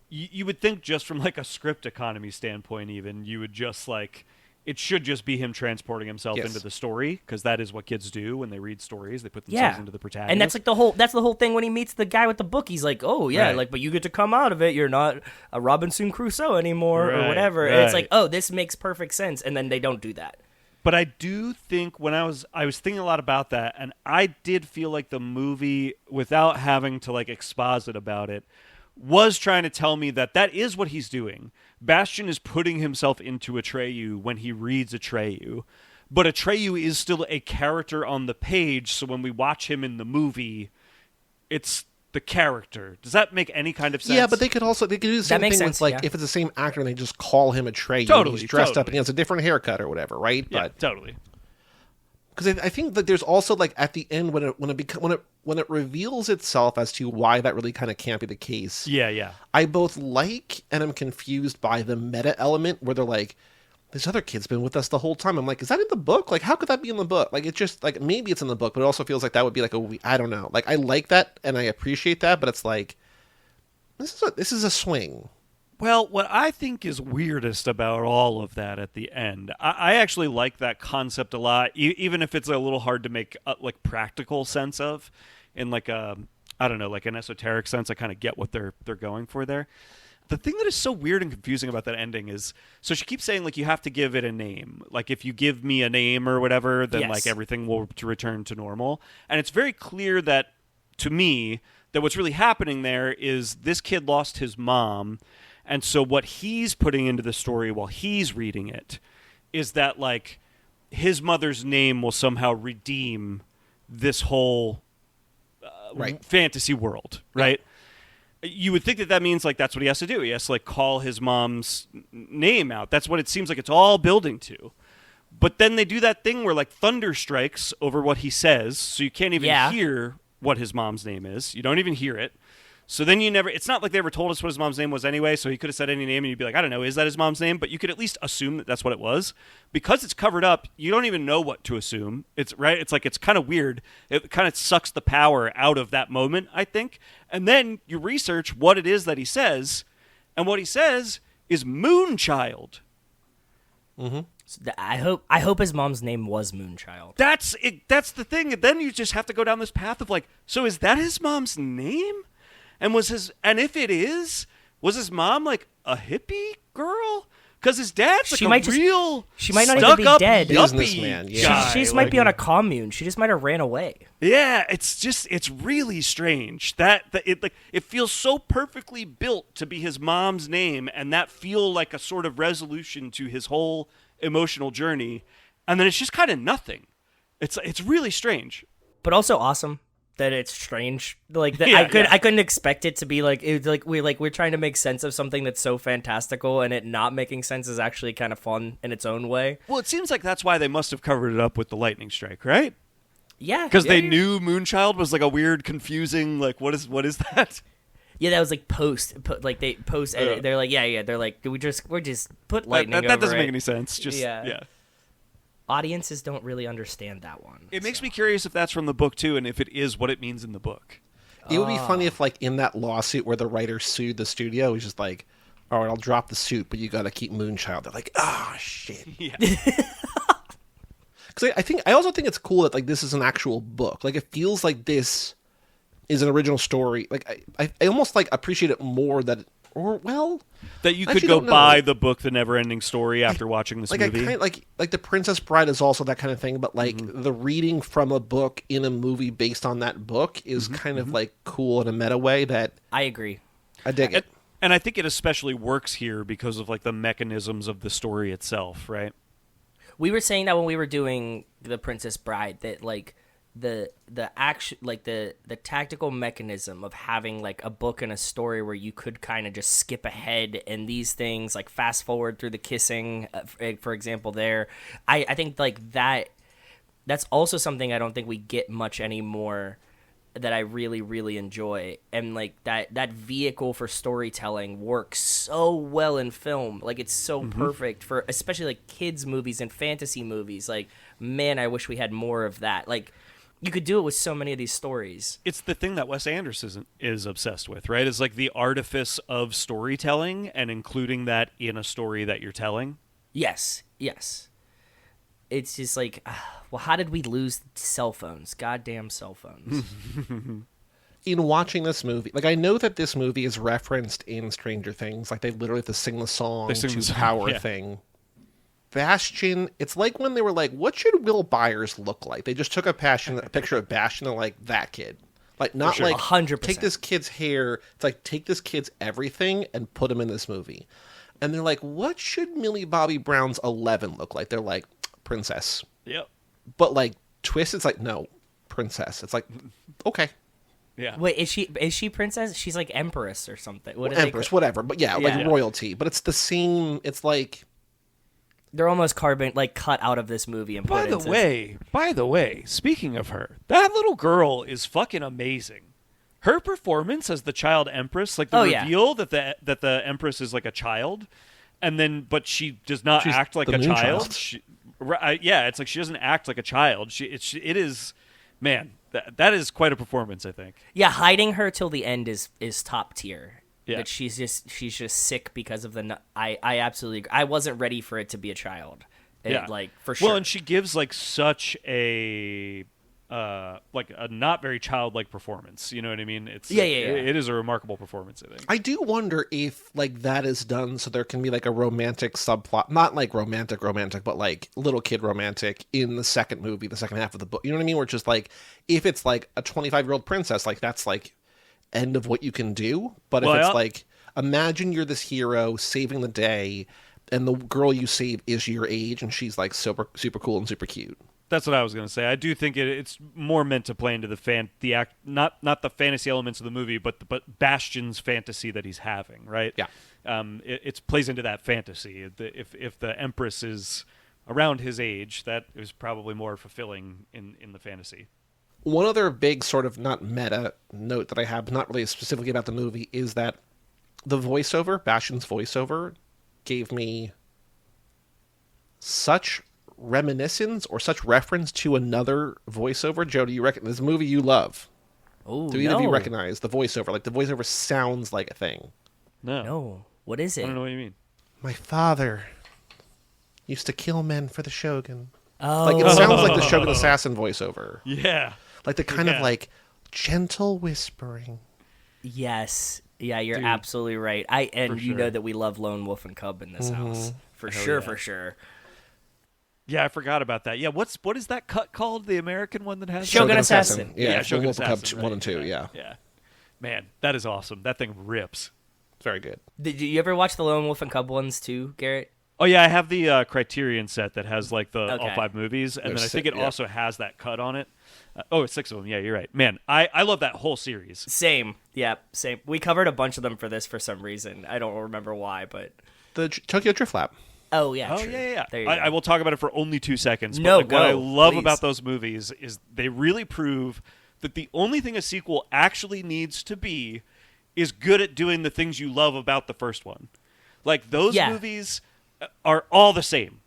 you would think just from, like, a script economy standpoint even, you would just, like, it should just be him transporting himself into the story, because that is what kids do when they read stories. They put themselves into the protagonist. And that's, like, the whole thing when he meets the guy with the book. He's like, oh, yeah, right. like, but you get to come out of it. You're not a Robinson Crusoe anymore, or whatever. Right. And it's like, oh, this makes perfect sense. And then they don't do that. But I do think when I was thinking a lot about that, and I did feel like the movie, without having to, like, exposit about it, was trying to tell me that is what he's doing. Bastion is putting himself into Atreyu when he reads Atreyu, but Atreyu is still a character on the page, so when we watch him in the movie, it's the character. Does that make any kind of sense? Yeah, but they could do the same thing with, like, if it's the same actor and they just call him Atreyu. Totally, he's dressed up and he has a different haircut or whatever, right? Yeah, but, totally. Because I think that there's also, like, at the end when it reveals itself as to why that really kind of can't be the case. Yeah. I both like and am confused by the meta element where they're like, this other kid's been with us the whole time. I'm like, is that in the book? Like, how could that be in the book? Like, it's just, like, maybe it's in the book, but it also feels like that would be like I don't know. Like, I like that and I appreciate that, but it's like, this is a swing. Well, what I think is weirdest about all of that at the end, I actually like that concept a lot, even if it's a little hard to make, like, practical sense of, in, like, I don't know, like an esoteric sense. I kind of get what they're going for there. The thing that is so weird and confusing about that ending is, so she keeps saying, like, you have to give it a name. Like, if you give me a name or whatever, then, like, everything will return to normal. And it's very clear that, to me, that what's really happening there is this kid lost his mom, and so what he's putting into the story while he's reading it is that, like, his mother's name will somehow redeem this whole fantasy world, right? Yeah. You would think that means, like, that's what he has to do. He has to, like, call his mom's name out. That's what it seems like it's all building to. But then they do that thing where, like, thunder strikes over what he says, so you can't even hear what his mom's name is. You don't even hear it. So then it's not like they ever told us what his mom's name was anyway, so he could have said any name and you'd be like, I don't know, is that his mom's name? But you could at least assume that that's what it was. Because it's covered up, you don't even know what to assume. It's right. It's like, it's kind of weird. It kind of sucks the power out of that moment, I think. And then you research what it is that he says, and what he says is Moonchild. Mm-hmm. So I hope his mom's name was Moonchild. That's it. That's the thing. And then you just have to go down this path of, like, so is that his mom's name? And if it is, was his mom, like, a hippie girl? Because his dad's like she might not even be dead. Businessman, yeah. She just might be on a commune. She just might have ran away. Yeah, it's really strange that it feels so perfectly built to be his mom's name, and that feel like a sort of resolution to his whole emotional journey, and then it's just kind of nothing. It's really strange, but also awesome. That it's strange, like that. I couldn't expect it to be like it. We're trying to make sense of something that's so fantastical, and it not making sense is actually kind of fun in its own way. Well, it seems like that's why they must have covered it up with the lightning strike, right? Yeah, because they knew Moonchild was like a weird, confusing, like what is that? Yeah, that was like like they post edit. They're like, yeah. They're like, we're just put lightning that over doesn't it. make any sense. Just yeah. Audiences don't really understand that one. It makes me curious if that's from the book too, and if it is, what it means in the book. It would be funny if, like, in that lawsuit where the writer sued the studio, he's just like, all right, I'll drop the suit, but you got to keep Moonchild. They're like, ah, shit. Yeah. Because I also think it's cool that, like, this is an actual book. Like, it feels like this is an original story. Like, I almost, like, appreciate it more that that you I could actually go don't know. buy the book, The NeverEnding Story, after watching this like movie. I kind like The Princess Bride is also that kind of thing, but like the reading from a book in a movie based on that book is kind of like cool in a meta way that I agree. I dig it. And I think it especially works here because of like the mechanisms of the story itself, right? We were saying that when we were doing The Princess Bride, that like the action, like the tactical mechanism of having like a book and a story where you could kind of just skip ahead and these things like fast forward through the kissing, for example. There, I think like that's also something I don't think we get much anymore, that I really, really enjoy. And like that vehicle for storytelling works so well in film. Like it's so perfect for especially like kids movies and fantasy movies. Like, man, I wish we had more of that. Like, you could do it with so many of these stories. It's the thing that Wes Anderson is obsessed with, right? It's like the artifice of storytelling and including that in a story that you're telling. Yes. It's just like, well, how did we lose cell phones? Goddamn cell phones. In watching this movie, like I know that this movie is referenced in Stranger Things. Like they literally have to sing the song They sing to the song, power yeah. thing. Bastion, it's like when they were like, what should Will Byers look like? They just took a picture of Bastion and like, that kid. Like, not sure. like, 100%. take this kid's hair. It's like, take this kid's everything and put him in this movie. And they're like, what should Millie Bobby Brown's 11 look like? They're like, princess. Yep. But like, twist, it's like, no, princess. It's like, okay. Yeah. Wait, is she princess? She's like Empress or something. What Empress, whatever. But yeah, like Yeah. royalty. But it's the same, it's like... They're almost cut out of this movie and put By the way, speaking of her, that little girl is fucking amazing. Her performance as the child Empress, like the reveal that the Empress is like a child, and then but she does not She's act like the a moon child. child. Yeah, it's like she doesn't act like a child. It is, man, that is quite a performance, I think. Yeah, hiding her till the end is top tier. Yeah. That she's just sick because of the. I absolutely agree. I wasn't ready for it to be a child. Yeah, like for sure. Well, and she gives like such a like a not very childlike performance. You know what I mean? It's Yeah. It is a remarkable performance, I think. I do wonder if like that is done so there can be like a romantic subplot, not like romantic, but like little kid romantic in the second movie, the second half of the book. You know what I mean? Where it's just like, if it's like a 25-year-old princess, like that's like end of what you can do. But if it's like, imagine you're this hero saving the day and the girl you save is your age and she's like super cool and super cute. That's what I was going to say. I do think it's more meant to play into not the fantasy elements of the movie, but Bastion's fantasy that he's having, right? Yeah. It plays into that fantasy. If the Empress is around his age, that is probably more fulfilling in the fantasy. One other big sort of not meta note that I have, not really specifically about the movie, is that the voiceover, Bastion's voiceover, gave me such reminiscence or such reference to another voiceover. Joe, do you reckon this movie you love? Oh, do either of you recognize the voiceover? Like the voiceover sounds like a thing. No. What is it? I don't know what you mean. My father used to kill men for the Shogun. Oh, Like it sounds like the Shogun Assassin voiceover. Yeah. Like the kind of like gentle whispering. yes. Yeah, you're Dude, absolutely right. You sure. know that we love Lone Wolf and Cub in this house. For sure. Yeah, I forgot about that. Yeah, what is that cut called? The American one that has Shogun Assassin. Yeah, Shogun Wolf and Cub Assassin, 1 right. and 2, yeah. Yeah. Man, that is awesome. That thing rips. It's very good. Did you ever watch the Lone Wolf and Cub ones too, Garrett? Oh yeah, I have the Criterion set that has like all Okay. 5 movies, and There's then I think six, it yeah. also has that cut on it. It's 6 of them. Yeah, you're right. Man, I love that whole series. Same. Yeah, same. We covered a bunch of them for this for some reason. I don't remember why, but The Tokyo Drift Lab. oh yeah. Oh true. yeah. There you I go. will talk about it for only 2 seconds. But No, like, what I go, love please. about those movies is they really prove that the only thing a sequel actually needs to be is good at doing the things you love about the first one. Like, those movies are all the same.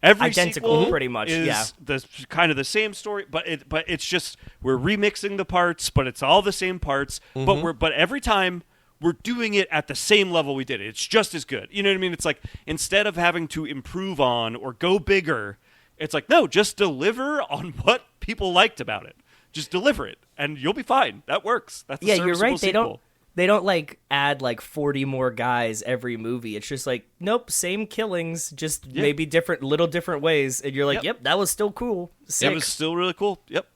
Every identical, sequel pretty much. is the kind of the same story, but it's just we're remixing the parts, but it's all the same parts. But every time we're doing it at the same level we did it. It's just as good. You know what I mean? It's like, instead of having to improve on or go bigger, it's like, no, just deliver on what people liked about it. Just deliver it, and you'll be fine. That works. That's a you're right. sequel. They don't like add like 40 more guys every movie. It's just like, nope, same killings, just maybe little different ways. And you're like, yep, that was still cool. Sick. That was still really cool. Yep.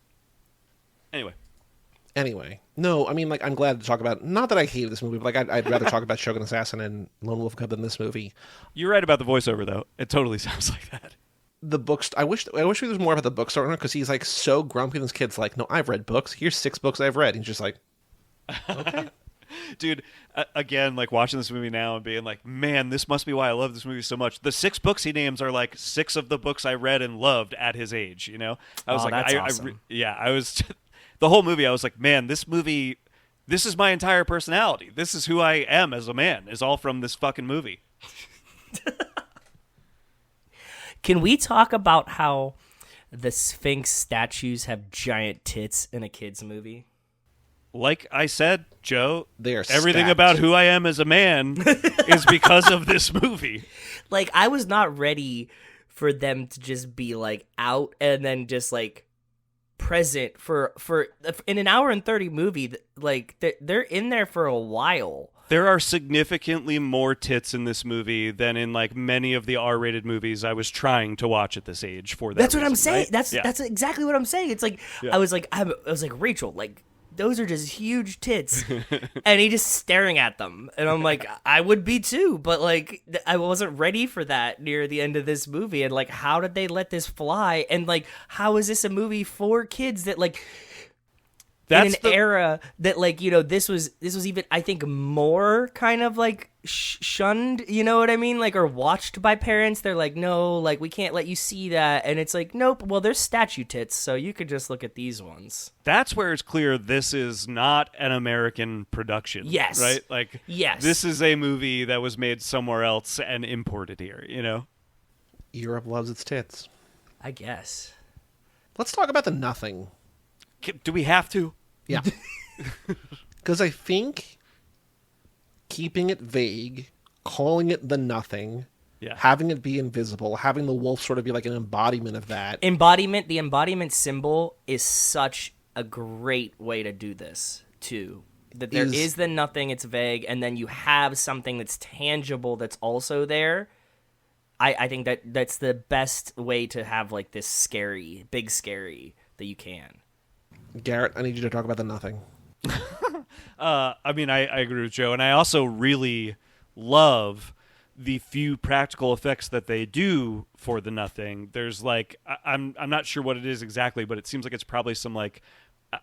Anyway, no, I mean, like, I'm glad to talk about, not that I hated this movie, but like, I'd rather talk about Shogun Assassin and Lone Wolf Cub than this movie. You're right about the voiceover, though. It totally sounds like that. The books, I wish there was more about the bookstore owner, because he's like so grumpy, and this kid's like, no, I've read books. Here's 6 books I've read. And he's just like, okay. Dude, again, like, watching this movie now and being like, man, this must be why I love this movie so much. The 6 books he names are like 6 of the books I read and loved at his age, you know? I was that's awesome. I was the whole movie, I was like, man, this movie, this is my entire personality. This is who I am as a man, is all from this fucking movie. Can we talk about how the Sphinx statues have giant tits in a kid's movie? Like I said, Joe, They are everything stacked. about who I am as a man is because of this movie. Like, I was not ready for them to just be like out and then just like present for in an hour and 30 movie. Like, they're in there for a while. There are significantly more tits in this movie than in like many of the R-rated movies I was trying to watch at this age for that. That's what I'm reason, saying. right? That's exactly what I'm saying. It's like, I was like Rachel, like, those are just huge tits. And he just staring at them. And I'm like, I would be too, but like, I wasn't ready for that near the end of this movie. And like, how did they let this fly? And like, how is this a movie for kids that like, in an era that, like, you know, this was even, I think, more kind of like shunned, you know what I mean, like, or watched by parents. They're like, no, like, we can't let you see that. And it's like, nope, well, there's statue tits, so you could just look at these ones. That's where it's clear this is not an American production. Yes. Right? Like, yes, this is a movie that was made somewhere else and imported here, you know? Europe loves its tits. I guess. Let's talk about the nothing. Do we have to? Yeah. Because I think keeping it vague, calling it the nothing, having it be invisible, having the wolf sort of be like an embodiment of that. The embodiment symbol is such a great way to do this, too. That there is the nothing, it's vague, and then you have something that's tangible that's also there. I think that's the best way to have, like, this scary, big scary that you can. Garrett, I need you to talk about the nothing. I mean, I agree with Joe, and I also really love the few practical effects that they do for the nothing. There's like, I'm not sure what it is exactly, but it seems like it's probably some like,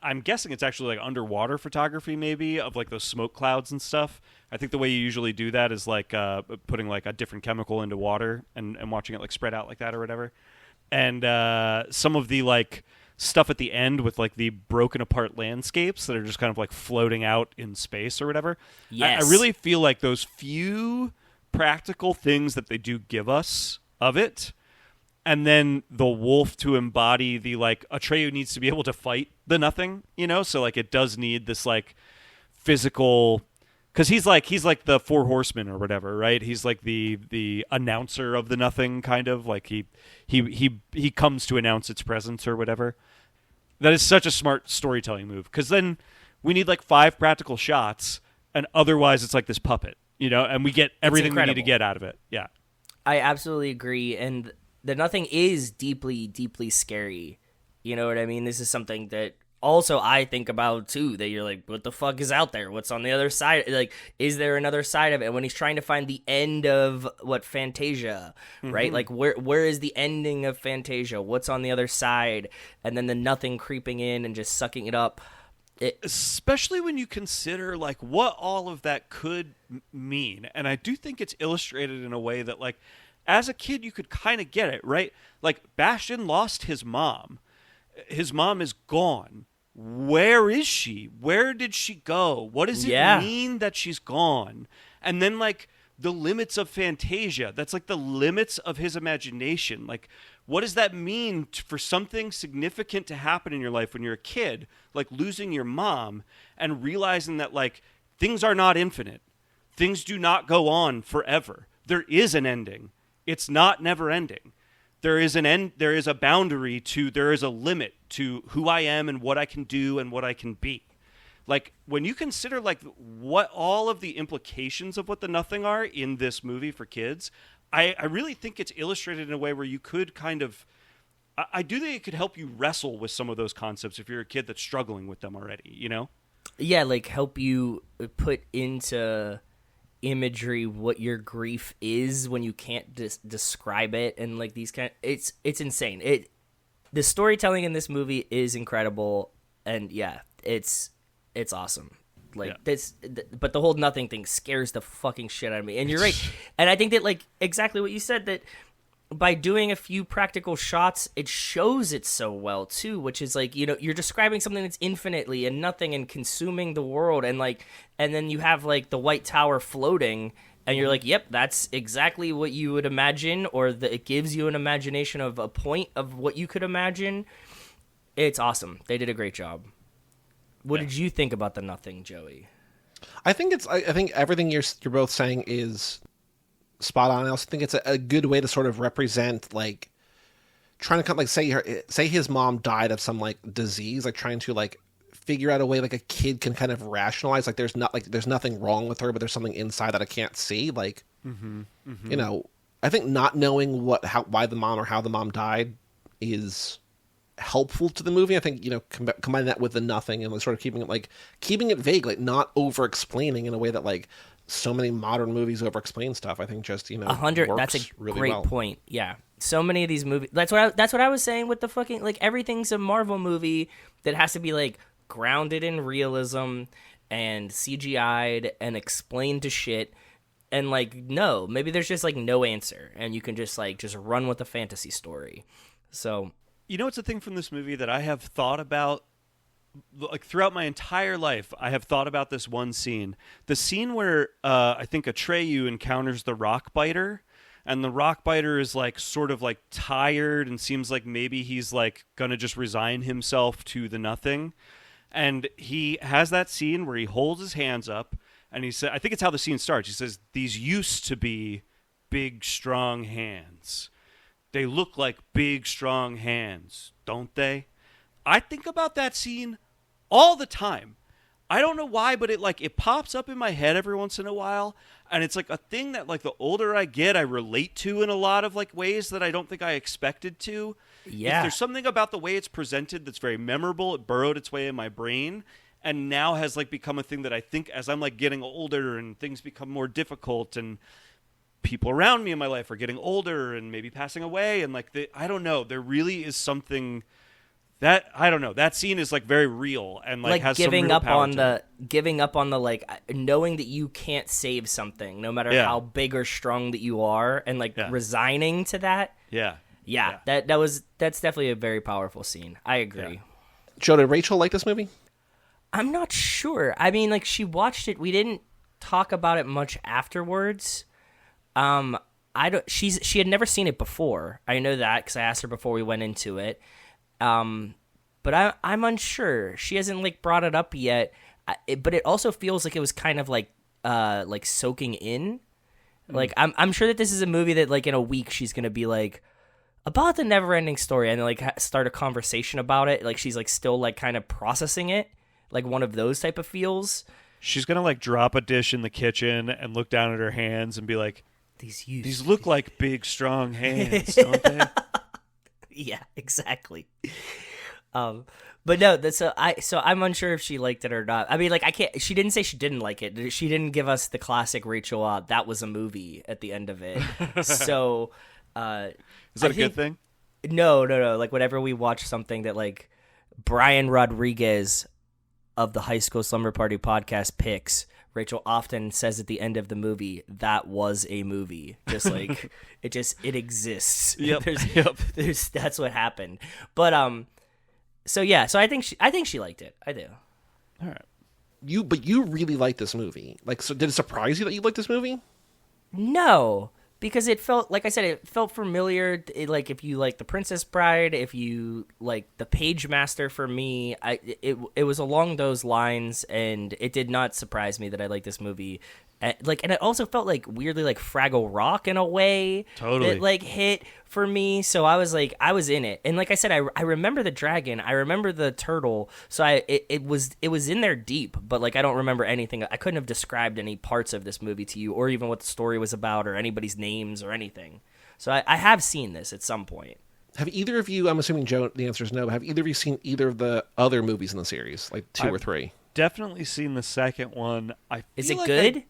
I'm guessing it's actually like underwater photography maybe of like those smoke clouds and stuff. I think the way you usually do that is like putting like a different chemical into water and watching it like spread out like that or whatever. And some of the like stuff at the end with like the broken apart landscapes that are just kind of like floating out in space or whatever. Yes. I really feel like those few practical things that they do give us of it, and then the wolf to embody the like Atreyu needs to be able to fight the nothing, you know, so like it does need this like physical, because he's like the 4 horsemen or whatever, right? He's like the announcer of the nothing, kind of like he comes to announce its presence or whatever. That is such a smart storytelling move, because then we need like 5 practical shots, and otherwise it's like this puppet, you know, and we get everything we need to get out of it. Yeah, I absolutely agree, and the nothing is deeply, deeply scary. You know what I mean? This is something that also I think about too, that you're like, what the fuck is out there? What's on the other side? Like, is there another side of it? And when he's trying to find the end of Fantasia, right? Like, where is the ending of Fantasia? What's on the other side? And then the nothing creeping in and just sucking it up. Especially when you consider like what all of that could mean. And I do think it's illustrated in a way that, like, as a kid you could kind of get it, right? Like, Bastion lost his mom. His mom is gone. where is she? Where did she go? What does it mean that she's gone? And then like the limits of Fantasia. That's like the limits of his imagination. Like, what does that mean for something significant to happen in your life when you're a kid, like losing your mom and realizing that like things are not infinite. Things do not go on forever. There is an ending. It's not never ending. There is an end. There is a boundary to, there is a limit to who I am and what I can do and what I can be. Like when you consider like what all of the implications of what the nothing are in this movie for kids, I really think it's illustrated in a way where you could kind of, I do think it could help you wrestle with some of those concepts if you're a kid that's struggling with them already, you know? Yeah, like help you put into imagery what your grief is when you can't describe it, and like these kind it's insane. The storytelling in this movie is incredible, and yeah, it's awesome. Like but the whole nothing thing scares the fucking shit out of me. And you're right. And I think that like exactly what you said, that by doing a few practical shots, it shows it so well too, which is like, you know, you're describing something that's infinitely and nothing and consuming the world, and like, and then you have like the White Tower floating, and you're like, yep, that's exactly what you would imagine, or it gives you an imagination of a point of what you could imagine. It's awesome. They did a great job. What did you think about the nothing, Joey? I think I think everything you're both saying is spot on. I also think it's a good way to sort of represent like trying to come, like say his mom died of some like disease, like trying to like figure out a way like a kid can kind of rationalize like there's nothing wrong with her, but there's something inside that I can't see. Like you know, I think not knowing why the mom or how the mom died is helpful to the movie. I think, you know, combining that with the nothing and sort of keeping it vague, like not over explaining in a way that like so many modern movies over explain stuff. I think just, you know, 100. That's a really great well. point. Yeah, so many of these movies. That's what I was saying with the fucking like everything's a Marvel movie that has to be like grounded in realism and CGI'd and explained to shit. And like, no, maybe there's just like no answer, and you can just run with a fantasy story. So. You know, it's a thing from this movie that I have thought about, like throughout my entire life. I have thought about this one scene, the scene where I think Atreyu encounters the rock biter, and the rock biter is like sort of like tired and seems like maybe he's like gonna just resign himself to the nothing, and he has that scene where he holds his hands up and he said, I think it's how the scene starts. He says, "These used to be big, strong hands. They look like big, strong hands, don't they?" I think about that scene all the time. I don't know why, but it pops up in my head every once in a while, and it's like a thing that like the older I get, I relate to in a lot of like ways that I don't think I expected to. Yeah. There's something about the way it's presented that's very memorable. It burrowed its way in my brain, and now has like become a thing that I think as I'm like getting older and things become more difficult and people around me in my life are getting older and maybe passing away, and like I don't know, there really is something that I don't know, that scene is like very real and like has giving some real up power on to the it. giving up on the like knowing that you can't save something no matter how big or strong that you are, and like resigning to that. That's definitely a very powerful scene. I agree. Joe, did Rachel like this movie? I'm not sure. I mean, like, she watched it. We didn't talk about it much afterwards. She had never seen it before. I know that because I asked her before we went into it. But I'm unsure. She hasn't like brought it up yet. But it also feels like it was kind of like soaking in. Like I'm sure that this is a movie that like in a week she's gonna be like about the NeverEnding Story and like start a conversation about it. Like she's like still like kind of processing it, like one of those type of feels. She's gonna like drop a dish in the kitchen and look down at her hands and be like, These look like big, strong hands, don't they?" Yeah, exactly. But no, so I'm unsure if she liked it or not. I mean, like, I can't. She didn't say she didn't like it. She didn't give us the classic Rachel. That was a movie at the end of it. So, is that a good thing? No. Like, whenever we watch something that like Brian Rodriguez of the High School Slumber Party podcast picks, Rachel often says at the end of the movie, "That was a movie." Just like it exists. Yep. That's what happened. But So yeah, so I think she liked it. I do. All right. But you really like this movie. Like, so did it surprise you that you liked this movie? No, because it felt, like I said, it felt familiar. Like, if you like The Princess Bride, if you like The Page Master, for me, it was along those lines, and it did not surprise me that I liked this movie. And it also felt like weirdly like Fraggle Rock in a way. Totally. It like hit for me, so I was in it. And like I said, I remember the dragon, I remember the turtle, so it was in there deep, but like I don't remember anything. I couldn't have described any parts of this movie to you, or even what the story was about, or anybody's names or anything. So I have seen this at some point. Have either of you, I'm assuming Joe, the answer is no, but have either of you seen either of the other movies in the series, like 2 or 3? Definitely seen the second one. Is it good?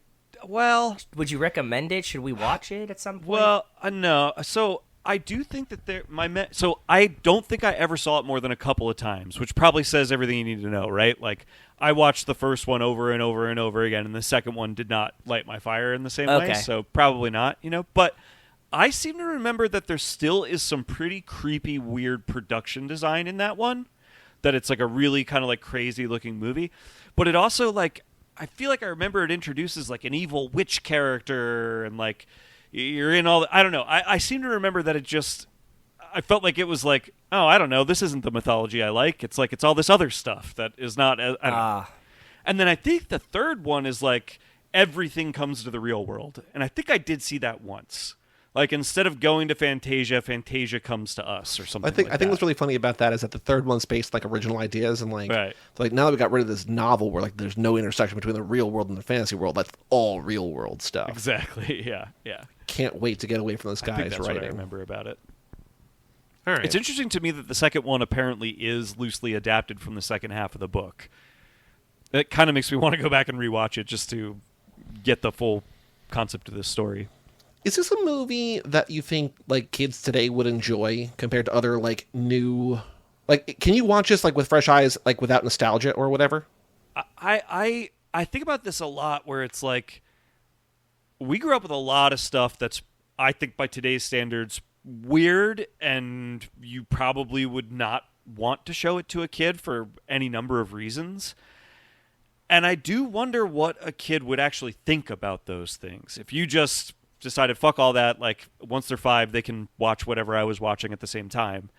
Well, would you recommend it? Should we watch it at some point? Well, no. So I do think that so I don't think I ever saw it more than a couple of times, which probably says everything you need to know, right? Like, I watched the first one over and over and over again, and the second one did not light my fire in the same way, so probably not, But I seem to remember that there still is some pretty creepy, weird production design in that one, that it's like a really kind of like crazy looking movie. But it also, like, I feel like I remember it introduces like an evil witch character, and like you're in all I don't know. I seem to remember that I felt like it was like, oh, I don't know, this isn't the mythology I like. It's like it's all this other stuff that is not. I don't know. And then I think the third one is like everything comes to the real world, and I think I did see that once. Like, instead of going to Fantasia, Fantasia comes to us, or something. I think what's really funny about that is that the third one's based like original ideas, and like, right. Like now that we got rid of this novel where like there's no intersection between the real world and the fantasy world, that's all real world stuff. Exactly. Yeah. Can't wait to get away from those guys I think that's writing. What I remember about it. All right. It's interesting to me that the second one apparently is loosely adapted from the second half of the book. It kind of makes me want to go back and rewatch it just to get the full concept of this story. Is this a movie that you think like kids today would enjoy compared to other like new, like, can you watch this like with fresh eyes, like without nostalgia or whatever? I think about this a lot, where it's like we grew up with a lot of stuff that's, I think by today's standards, weird, and you probably would not want to show it to a kid for any number of reasons. And I do wonder what a kid would actually think about those things. If you just decided, fuck all that, like, once they're 5, they can watch whatever I was watching at the same time.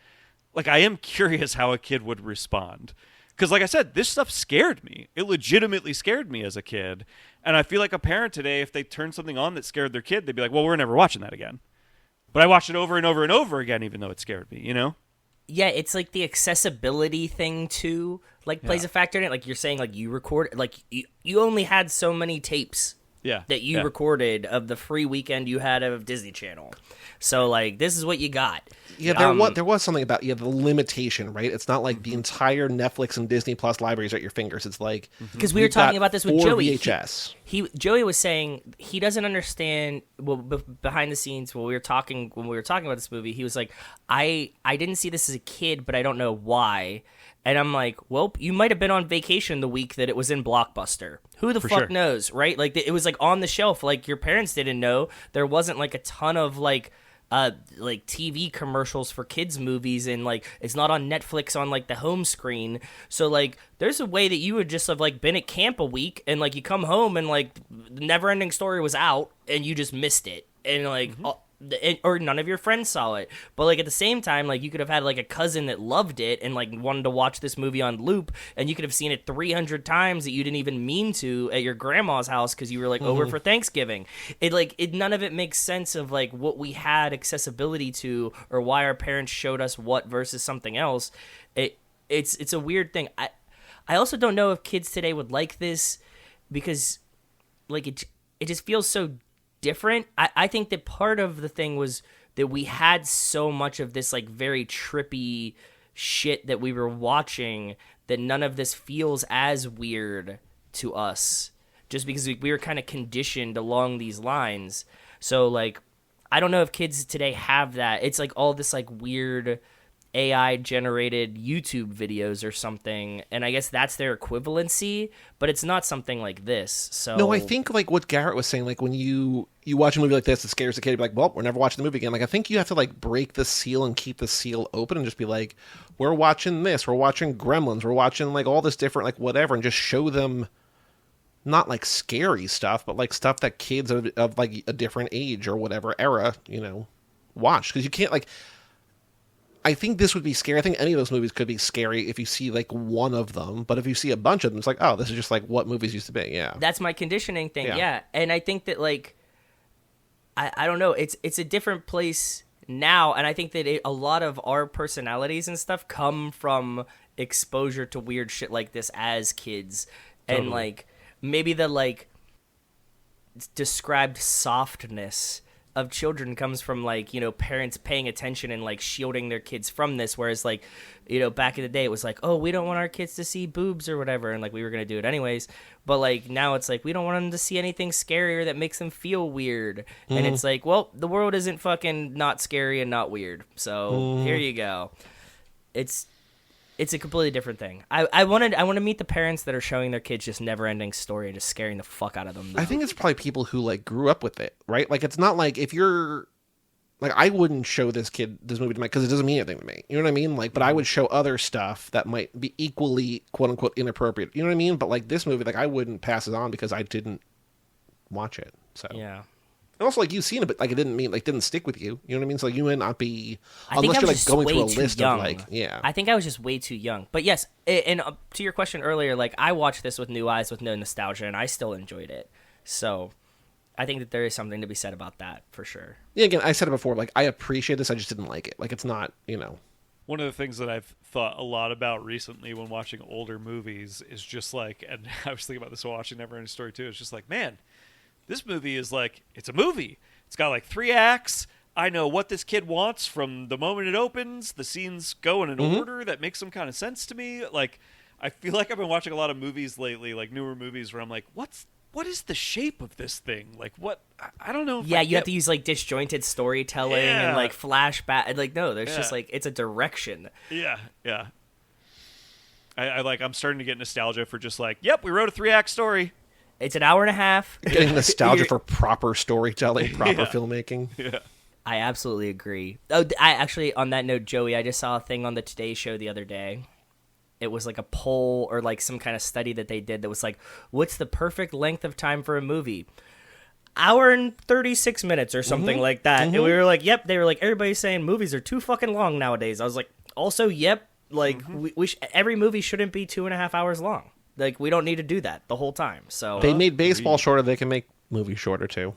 Like, I am curious how a kid would respond. Because, like I said, this stuff scared me. It legitimately scared me as a kid. And I feel like a parent today, if they turned something on that scared their kid, they'd be like, well, we're never watching that again. But I watched it over and over and over again, even though it scared me, Yeah, it's like the accessibility thing too, like plays a factor in it. Like you're saying, like you record, like you only had so many tapes that you recorded of the free weekend you had of Disney Channel. So like this is what you got. Yeah, there was something about the limitation, right? It's not like the entire Netflix and Disney Plus libraries at your fingers. It's like, because we were talking about this with Joey. VHS. Joey was saying he doesn't understand. Well, behind the scenes, when we were talking about this movie, he was like, I didn't see this as a kid, but I don't know why. And I'm like, well, you might have been on vacation the week that it was in Blockbuster. Who the fuck knows, right? Like, it was like on the shelf. Like, your parents didn't know. There wasn't like a ton of like TV commercials for kids movies, and like it's not on Netflix on like the home screen. So like there's a way that you would just have like been at camp a week, and like you come home and like the NeverEnding Story was out and you just missed it, and like or none of your friends saw it. But like at the same time, like you could have had like a cousin that loved it and like wanted to watch this movie on loop, and you could have seen it 300 times that you didn't even mean to at your grandma's house because you were like over for Thanksgiving. None of it makes sense of like what we had accessibility to, or why our parents showed us what versus something else. It's a weird thing. I also don't know if kids today would like this, because like it just feels so different. I think that part of the thing was that we had so much of this like very trippy shit that we were watching that none of this feels as weird to us, just because we were kind of conditioned along these lines. So like I don't know if kids today have that. It's like all this like weird AI generated YouTube videos or something, and I guess that's their equivalency, but it's not something like this. So No, I think like what Garrett was saying, like when you watch a movie like this, it scares the kid. You're like, well, we're never watching the movie again. Like I think you have to like break the seal and keep the seal open and just be like, we're watching this, we're watching Gremlins, we're watching like all this different like whatever, and just show them not like scary stuff, but like stuff that kids of like a different age or whatever era, watch, because you can't like. I think this would be scary. I think any of those movies could be scary if you see like one of them, but if you see a bunch of them, it's like, oh, this is just like what movies used to be. Yeah, that's my conditioning thing. Yeah. Yeah, and I think that like, I don't know. It's a different place now, and I think that a lot of our personalities and stuff come from exposure to weird shit like this as kids, Totally. and like maybe the like described softness of children comes from like parents paying attention and like shielding their kids from this, whereas like back in the day it was like, oh, we don't want our kids to see boobs or whatever, and like we were gonna do it anyways, but like now it's like we don't want them to see anything scarier that makes them feel weird. And it's like, well, the world isn't fucking not scary and not weird, so here you go. It's a completely different thing. I want to meet the parents that are showing their kids just NeverEnding Story and just scaring the fuck out of them, though. I think it's probably people who like grew up with it, right? Like it's not like if you're like I wouldn't show this movie to my because it doesn't mean anything to me. You know what I mean? Like, but I would show other stuff that might be equally quote unquote inappropriate. You know what I mean? But like this movie, like I wouldn't pass it on because I didn't watch it. So Yeah. And also, like, you've seen it, but, like, it didn't stick with you. You know what I mean? So you might not be, I think unless I you're, was like, just going way through a too list young. of, like, yeah. I think I was just way too young. But yes, and to your question earlier, like, I watched this with new eyes, with no nostalgia, and I still enjoyed it. So I think that there is something to be said about that, for sure. Yeah, again, I said it before, like, I appreciate this, I just didn't like it. Like, it's not, One of the things that I've thought a lot about recently when watching older movies is just like, and I was thinking about this while watching NeverEnding Story too, it's just like, man, this movie is like, it's a movie. It's got like 3 acts. I know what this kid wants from the moment it opens. The scenes go in an order that makes some kind of sense to me. Like, I feel like I've been watching a lot of movies lately, like newer movies, where I'm like, what is the shape of this thing? Like, what? I don't know. Yeah, you have to use, like, disjointed storytelling and, like, flashback. Like, no, there's just, like, it's a direction. Yeah. I'm starting to get nostalgia for just like, yep, we wrote a 3-act story. It's an hour and a half. getting nostalgia for proper storytelling, proper filmmaking. Yeah. I absolutely agree. Oh, I actually, on that note, Joey, I just saw a thing on the Today Show the other day. It was like a poll or like some kind of study that they did that was like, what's the perfect length of time for a movie? Hour and 36 minutes or something like that. And we were like, yep. They were like, everybody's saying movies are too fucking long nowadays. I was like, also, yep. Like, every movie shouldn't be 2.5 hours long. Like, we don't need to do that the whole time. So They made baseball shorter, they can make movies shorter, too.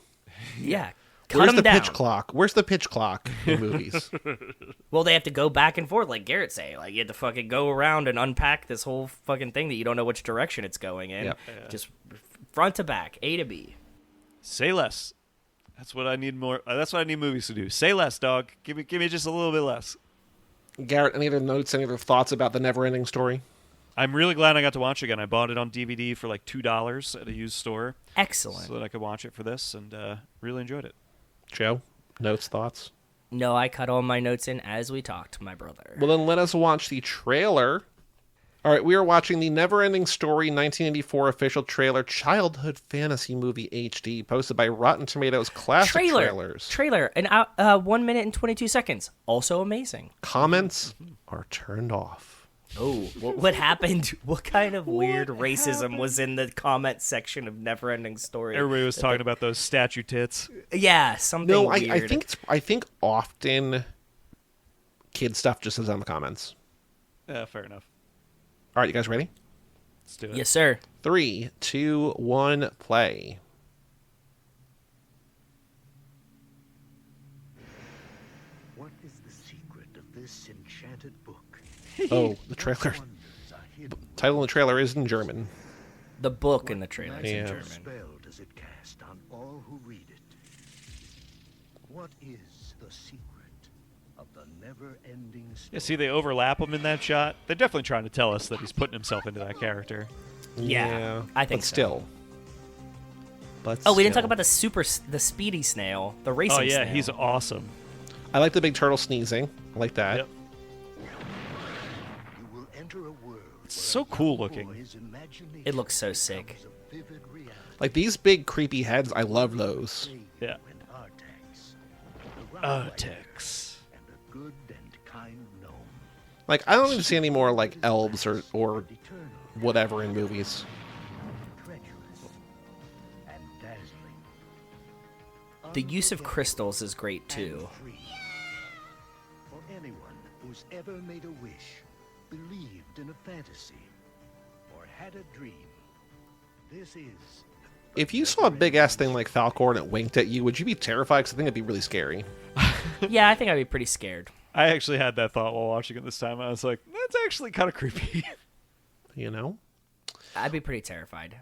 yeah. Cut Where's them the down. pitch clock? Where's the pitch clock in movies? Well, they have to go back and forth, like Garrett say. Like, you have to fucking go around and unpack this whole fucking thing that you don't know which direction it's going in. Yep. Just front to back, A to B. Say less. That's what I need more. That's what I need movies to do. Say less, dog. Give me just a little bit less. Garrett, any other notes, any other thoughts about the NeverEnding Story? I'm really glad I got to watch it again. I bought it on DVD for like $2 at a used store. Excellent. So that I could watch it for this, and really enjoyed it. Joe, notes, thoughts? No, I cut all my notes in as we talked, my brother. Well, then let us watch the trailer. All right, we are watching the NeverEnding Story 1984 official trailer, childhood fantasy movie HD, posted by Rotten Tomatoes Classic Trailers. Trailer, and 1 minute and 22 seconds. Also amazing. Comments are turned off. Oh, what happened? What kind of weird racism was in the comment section of NeverEnding Story? Everybody was talking about those statue tits. Yeah, something No, weird. I think often kid stuff just is on the comments. Yeah, fair enough. All right, you guys ready? Let's do it. Yes, sir. 3, 2, 1, play. What is the secret of this enchanted book? Oh, the trailer. Title in the trailer is in German. The book in the trailer is in Yeah. German. Spell does it cast on all who read it? What is the secret of the never-ending story? Yeah, see, they overlap him in that shot. They're definitely trying to tell us that he's putting himself into that character. Yeah, I think but so. still. But Oh, we didn't talk still. about the speedy snail, the racing Oh, yeah, snail. he's awesome. I like the big turtle sneezing. I like that. Yep. enter a world It's so cool looking. It looks so sick. Like these big creepy heads, I love those. Yeah. Artax. And a good and kind gnome. Like I don't even see any more like elves or whatever in movies. Treacherous and dazzling. The use of crystals is great too. Free. For anyone who's ever made a wish, believed in a fantasy, or had a dream, this is... If you saw a big ass thing like Falcor and it winked at you, would you be terrified? Because I think it'd be really scary. Yeah, I think I'd be pretty scared. I actually had that thought while watching it this time. I was like, that's actually kind of creepy. You know? I'd be pretty terrified.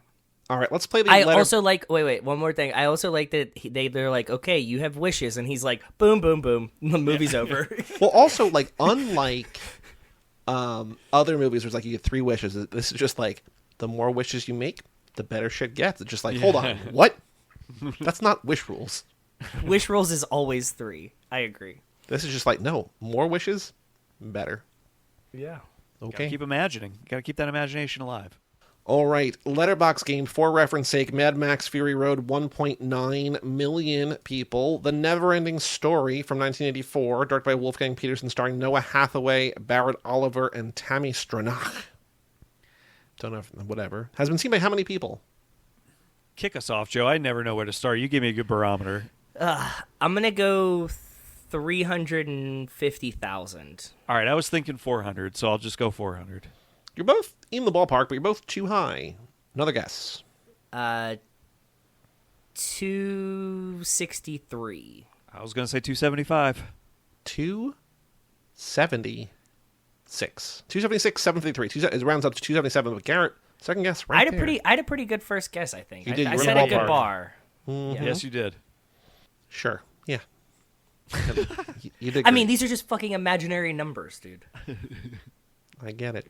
All right, let's play the I letter. also like, wait, one more thing. I also like that they're like, okay, you have wishes, and he's like, boom, boom, boom. The movie's over. Well, also, like, unlike other movies where it's like you get 3 wishes, this is just like, the more wishes you make, the better shit gets. It's just like, hold on, what? That's not wish rules. Wish rolls is always 3. I agree. This is just like, no, more wishes, better. Yeah. Okay. Gotta keep imagining. Gotta keep that imagination alive. All right, Letterboxd game, for reference sake, Mad Max Fury Road, 1.9 million people. The NeverEnding Story from 1984, directed by Wolfgang Peterson, starring Noah Hathaway, Barrett Oliver, and Tammy Stronach. Don't know if, whatever. Has been seen by how many people? Kick us off, Joe. I never know where to start. You give me a good barometer. I'm going to go 350,000. All right, I was thinking 400, so I'll just go 400. You're both in the ballpark, but you're both too high. Another guess. 263. I was going to say 275. 276. 276, 753. It rounds up to 277. But Garrett, second guess right there. I had a pretty good first guess, I think. You did. I You were in set the a good ballpark. bar. Mm-hmm. Yes, you did. Sure. Yeah. You did. I mean, great. these are just fucking imaginary numbers, dude. I get it.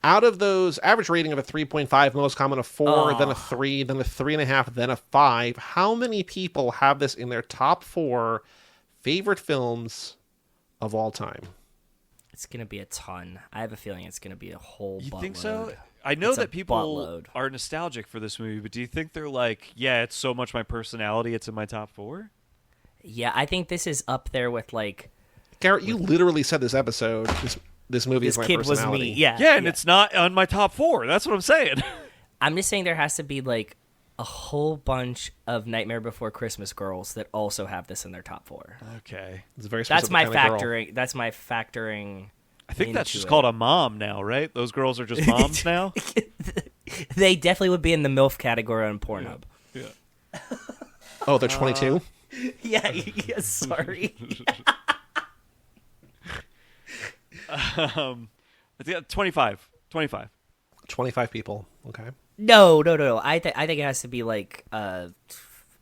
Out of those, average rating of a 3.5, most common a 4, then a 3, then a 3.5, then a 5. How many people have this in their top 4 favorite films of all time? It's going to be a ton. I have a feeling it's going to be a whole You buttload. think so? I know It's a that people buttload. are nostalgic for this movie, but do you think they're like, yeah, it's so much my personality, it's in my top 4? Yeah, I think this is up there with, like... Garrett, you literally said this episode, this movie This is my kid was personality. me. Yeah. Yeah, and it's not on my top 4. That's what I'm saying. I'm just saying there has to be, like, a whole bunch of Nightmare Before Christmas girls that also have this in their top 4. Okay. It's a very That's specific my kind of girl. factoring. That's my factoring. I think that's into just it. called a mom now, right? Those girls are just moms now? They definitely would be in the MILF category on Pornhub. Yeah. Oh, they're 22? Yeah, sorry. I think 25. 25. 25 people. Okay. No. I think it has to be like at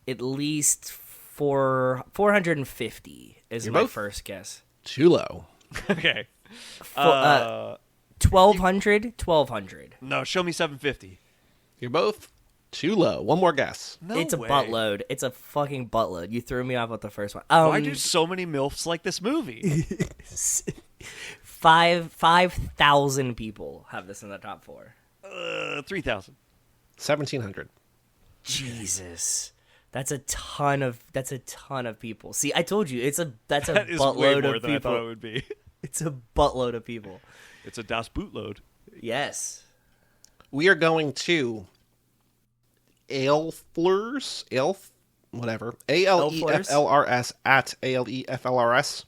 least 450 is You're my both- first guess. Too low. Okay. 1,200. No, show me 750. You're both too low. One more guess. No It's a way. buttload. It's a fucking buttload. You threw me off with the first one. Why do so many MILFs like this movie? 5,000 people have this in the top 4. 3,000. 1,700. Jesus. That's a ton of people. See, I told you that's a That is way buttload more of than I thought it people. would be. It's a buttload of people. It's a Das Bootload. Yes. We are going to Aleflers, whatever, ALEFLRS at ALEFLRS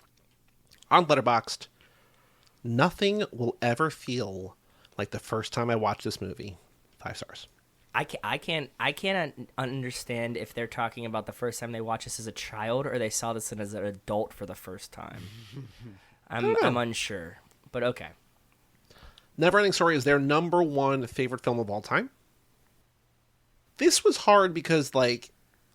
on Letterboxd. Nothing will ever feel like the first time I watched this movie. 5 stars. I can't understand if they're talking about the first time they watched this as a child or they saw this as an adult for the first time. I'm unsure, but okay. NeverEnding Story is their number 1 favorite film of all time. This was hard because, like,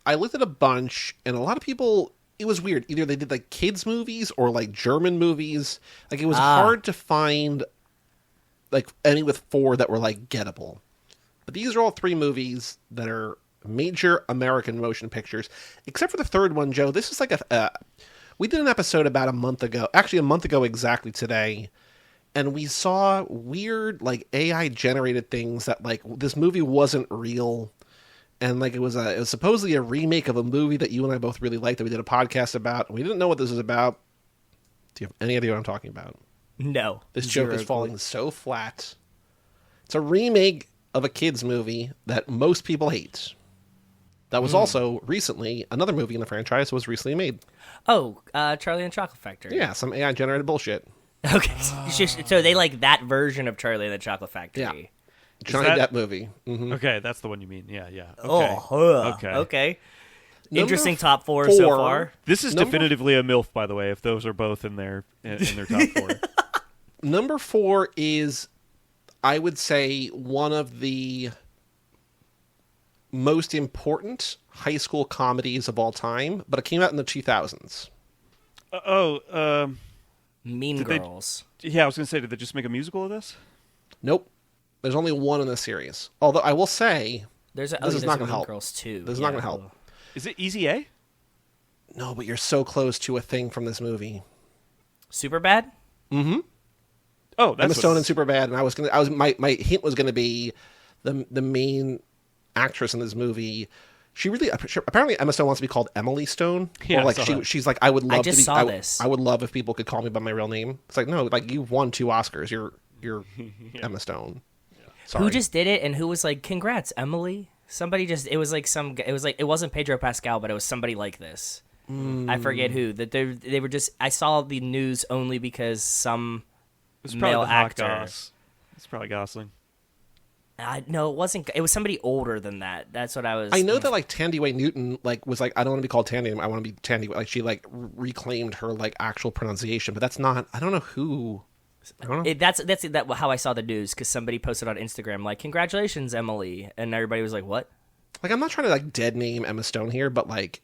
I looked at a bunch, and a lot of people, it was weird. Either they did, like, kids' movies or, like, German movies. Like, it was hard to find, like, any with 4 that were, like, gettable. But these are all 3 movies that are major American motion pictures. Except for the third one, Joe. This is like we did an episode about a month ago. Actually, a month ago exactly today. and we saw weird like AI generated things that like this movie wasn't real. And like it was supposedly a remake of a movie that you and I both really liked that we did a podcast about. And we didn't know what this was about. Do you have any idea what I'm talking about? No. This joke is falling so flat. It's a remake of a kids movie that most people hate. That was also recently, another movie in the franchise was recently made. Oh, Charlie and the Chocolate Factory. Yeah, some AI generated bullshit. Okay, so they like that version of Charlie and the Chocolate Factory. Yeah. Johnny Depp movie. Mm-hmm. Okay, that's the one you mean. Yeah. Okay. Okay. Number Interesting top four so far. This is definitively a MILF, by the way, if those are both in their top 4. Number 4 is, I would say, one of the most important high school comedies of all time, but it came out in the 2000s. Mean Girls. I was going to say, did they just make a musical of this? Nope. There's only one in the series. Although I will say, this is not going to help. Girls 2. This is not going to help. Is it Easy A? No, but you're so close to a thing from this movie. Superbad? Mm-hmm. Oh, that's Emma Stone and Superbad, and my hint was gonna be the main actress in this movie. Apparently Emma Stone wants to be called Emily Stone. Yeah, or like she's like, I would love just to be, saw this. I would love if people could call me by my real name. It's like, no, like you've won 2 Oscars. You're Emma Stone. Sorry. Who just did it and who was like, congrats, Emily? Somebody just, it wasn't Pedro Pascal, but it was somebody like this. I forget who. That they were just, I saw the news only because some male actor. It's probably Gosling. No, it wasn't. It was somebody older than that. That's what I was. I know that like Tandy Newton like was like, I don't want to be called Tandy. I want to be Tandy. Like she like reclaimed her like actual pronunciation, but that's not. I don't know who. I don't know. That's how I saw the news, because somebody posted on Instagram like, congratulations, Emily, and everybody was like, what? Like I'm not trying to like dead name Emma Stone here, but like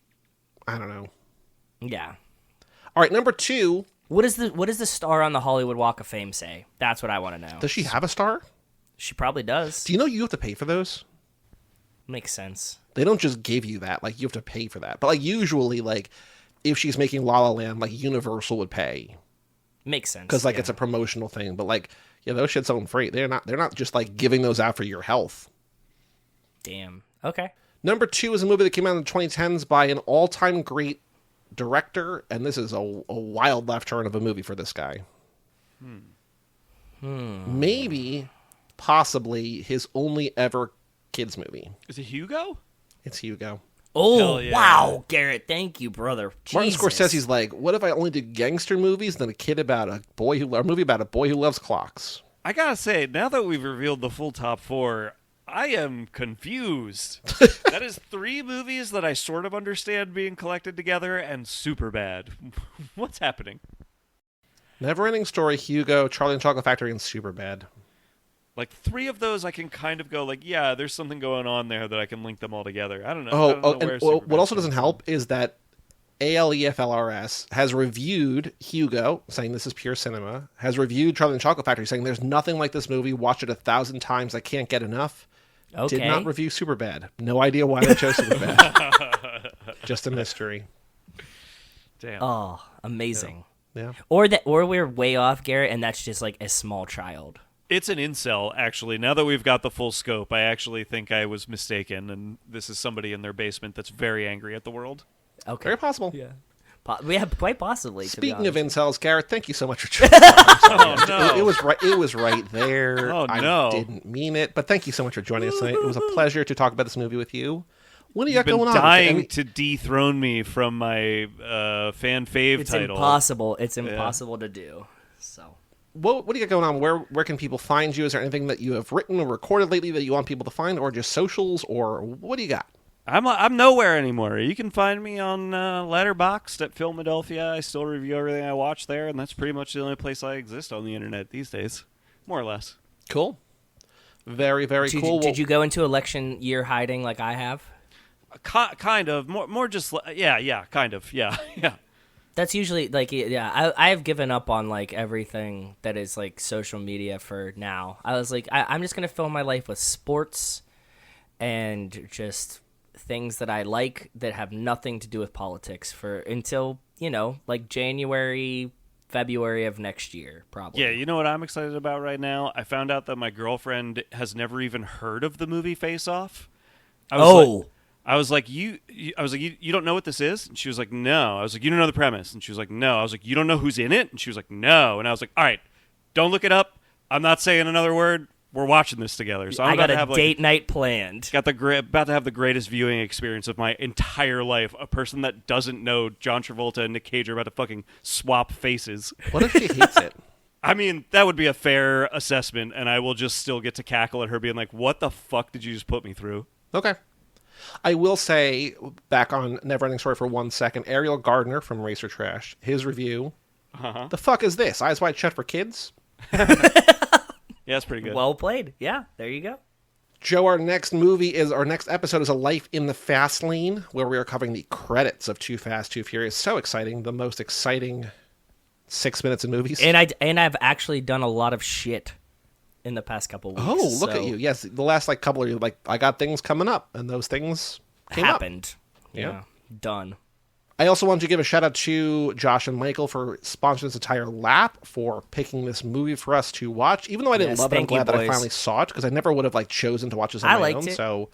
I don't know. Yeah. All right, number 2. What does the star on the Hollywood Walk of Fame say? That's what I want to know. Does she have a star? She probably does. Do you know you have to pay for those? Makes sense. They don't just give you that. Like, you have to pay for that. But, like, usually, like, if she's making La La Land, like, Universal would pay. Makes sense. Because, like, it's a promotional thing. But, like, yeah, those shit's own free. They're not just, like, giving those out for your health. Damn. Okay. Number 2 is a movie that came out in the 2010s by an all-time great director. And this is a wild left turn of a movie for this guy. Maybe, possibly, his only ever kids movie. Is it Hugo? It's Hugo. Oh, yeah. wow, Garrett. Thank you, brother. Martin Jesus. Scorsese's like, what if I only did gangster movies than a movie about a boy who loves clocks? I gotta say, now that we've revealed the full top 4, I am confused. That is 3 movies that I sort of understand being collected together, and Superbad. What's happening? NeverEnding Story, Hugo, Charlie and the Chocolate Factory, and Superbad. Like 3 of those, I can kind of go like, yeah, there's something going on there that I can link them all together. I don't know. What also doesn't help is that ALEFLRS has reviewed Hugo, saying this is pure cinema, has reviewed Charlie and the Chocolate Factory, saying there's nothing like this movie, watched it 1,000 times, I can't get enough. Okay. Did not review Superbad. No idea why they chose Superbad. Just a mystery. Damn. Oh, amazing. Yeah. Or we're way off, Garrett, and that's just like a small child. It's an incel, actually. Now that we've got the full scope, I actually think I was mistaken, and this is somebody in their basement that's very angry at the world. Okay. Very possible. Yeah. Quite possibly. Speaking of incels, Garrett, thank you so much for joining us. No. It was right there. Oh, no. I didn't mean it, but thank you so much for joining us tonight. It was a pleasure to talk about this movie with you. What do you got going on? Dying to dethrone me from my fan fave It's title. impossible. It's impossible to do. So. What do you got going on? Where can people find you? Is there anything that you have written or recorded lately that you want people to find, or just socials, or what do you got? I'm nowhere anymore. You can find me on Letterboxd at Philadelphia. I still review everything I watch there, and that's pretty much the only place I exist on the internet these days, more or less. Cool. Very, very cool. Did you go into election year hiding like I have? Kind of. More just, yeah, kind of, yeah. That's usually like, yeah, I've given up on like everything that is like social media for now. I was like, I'm just going to fill my life with sports and just things that I like that have nothing to do with politics until, like January February of next year, probably. Yeah, you know what I'm excited about right now? I found out that my girlfriend has never even heard of the movie Face Off. I was like, you don't know what this is? And she was like, no. I was like, you don't know the premise? And she was like, no. I was like, you don't know who's in it? And she was like, no. And I was like, all right, don't look it up. I'm not saying another word. We're watching this together. So I got a date night planned. About to have the greatest viewing experience of my entire life. A person that doesn't know John Travolta and Nick Cage are about to fucking swap faces. What if she hates it? I mean, that would be a fair assessment, and I will just still get to cackle at her being like, what the fuck did you just put me through? Okay. I will say, back on NeverEnding Story for 1 second, Ariel Gardner from Racer Trash, his review, the fuck is this? Eyes Wide Shut for kids? Yeah, that's pretty good. Well played. Yeah, there you go. Joe, our next episode is A Life in the Fast Lane, where we are covering the credits of Too Fast, Too Furious. So exciting. The most exciting 6 minutes in movies. And I've actually done a lot of shit in the past couple weeks. Oh, look at you. Yes, the last couple of years, I got things coming up, and those things happened. Yeah. Done. I also want to give a shout out to Josh and Michael for sponsoring this entire lap, for picking this movie for us to watch. Even though I didn't love it, I'm glad that I finally saw it, because I never would have chosen to watch this on my own. So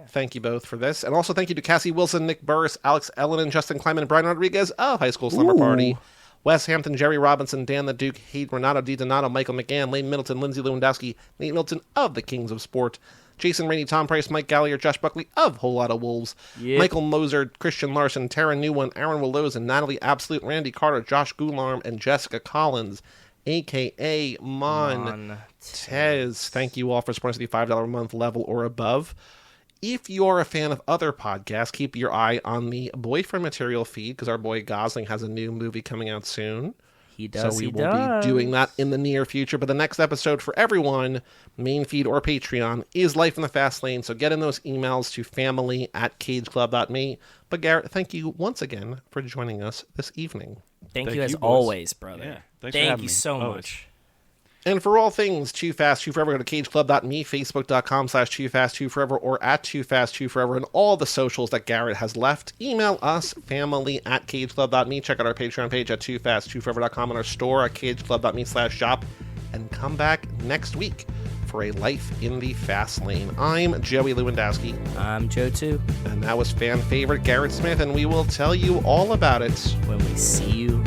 thank you both for this. And also thank you to Cassie Wilson, Nick Burris, Alex Ellen, and Justin Kleiman, and Brian Rodriguez of High School Slumber Party. Wes Hampton, Jerry Robinson, Dan the Duke, Hayden Renato, Di Donato, Michael McGann, Lane Middleton, Lindsay Lewandowski, Nate Milton of the Kings of Sport, Jason Rainey, Tom Price, Mike Gallier, Josh Buckley of Whole Lotta Wolves, Michael Moser, Christian Larson, Tara Newone, Aaron Willows, and Natalie Absolute, Randy Carter, Josh Gularm, and Jessica Collins, a.k.a. Montez. Thank you all for supporting the $5 a month level or above. If you're a fan of other podcasts, keep your eye on the Boyfriend Material feed, because our boy Gosling has a new movie coming out soon. He does. So we will be doing that in the near future. But the next episode for everyone, main feed or Patreon, is Life in the Fast Lane. So get in those emails to family@cageclub.me. But Garrett, thank you once again for joining us this evening. Thank you as always, brother. Yeah, thank you so much. And for all things Too Fast, Too Forever, go to cageclub.me, facebook.com/TooFast2Forever, or @TooFast2Forever, and all the socials that Garrett has left. Email us, family@cageclub.me. Check out our Patreon page at TooFast2Forever.com and our store at cageclub.me/shop. And come back next week for A Life in the Fast Lane. I'm Joey Lewandowski. I'm Joe, too. And that was fan favorite Garrett Smith, and we will tell you all about it when we see you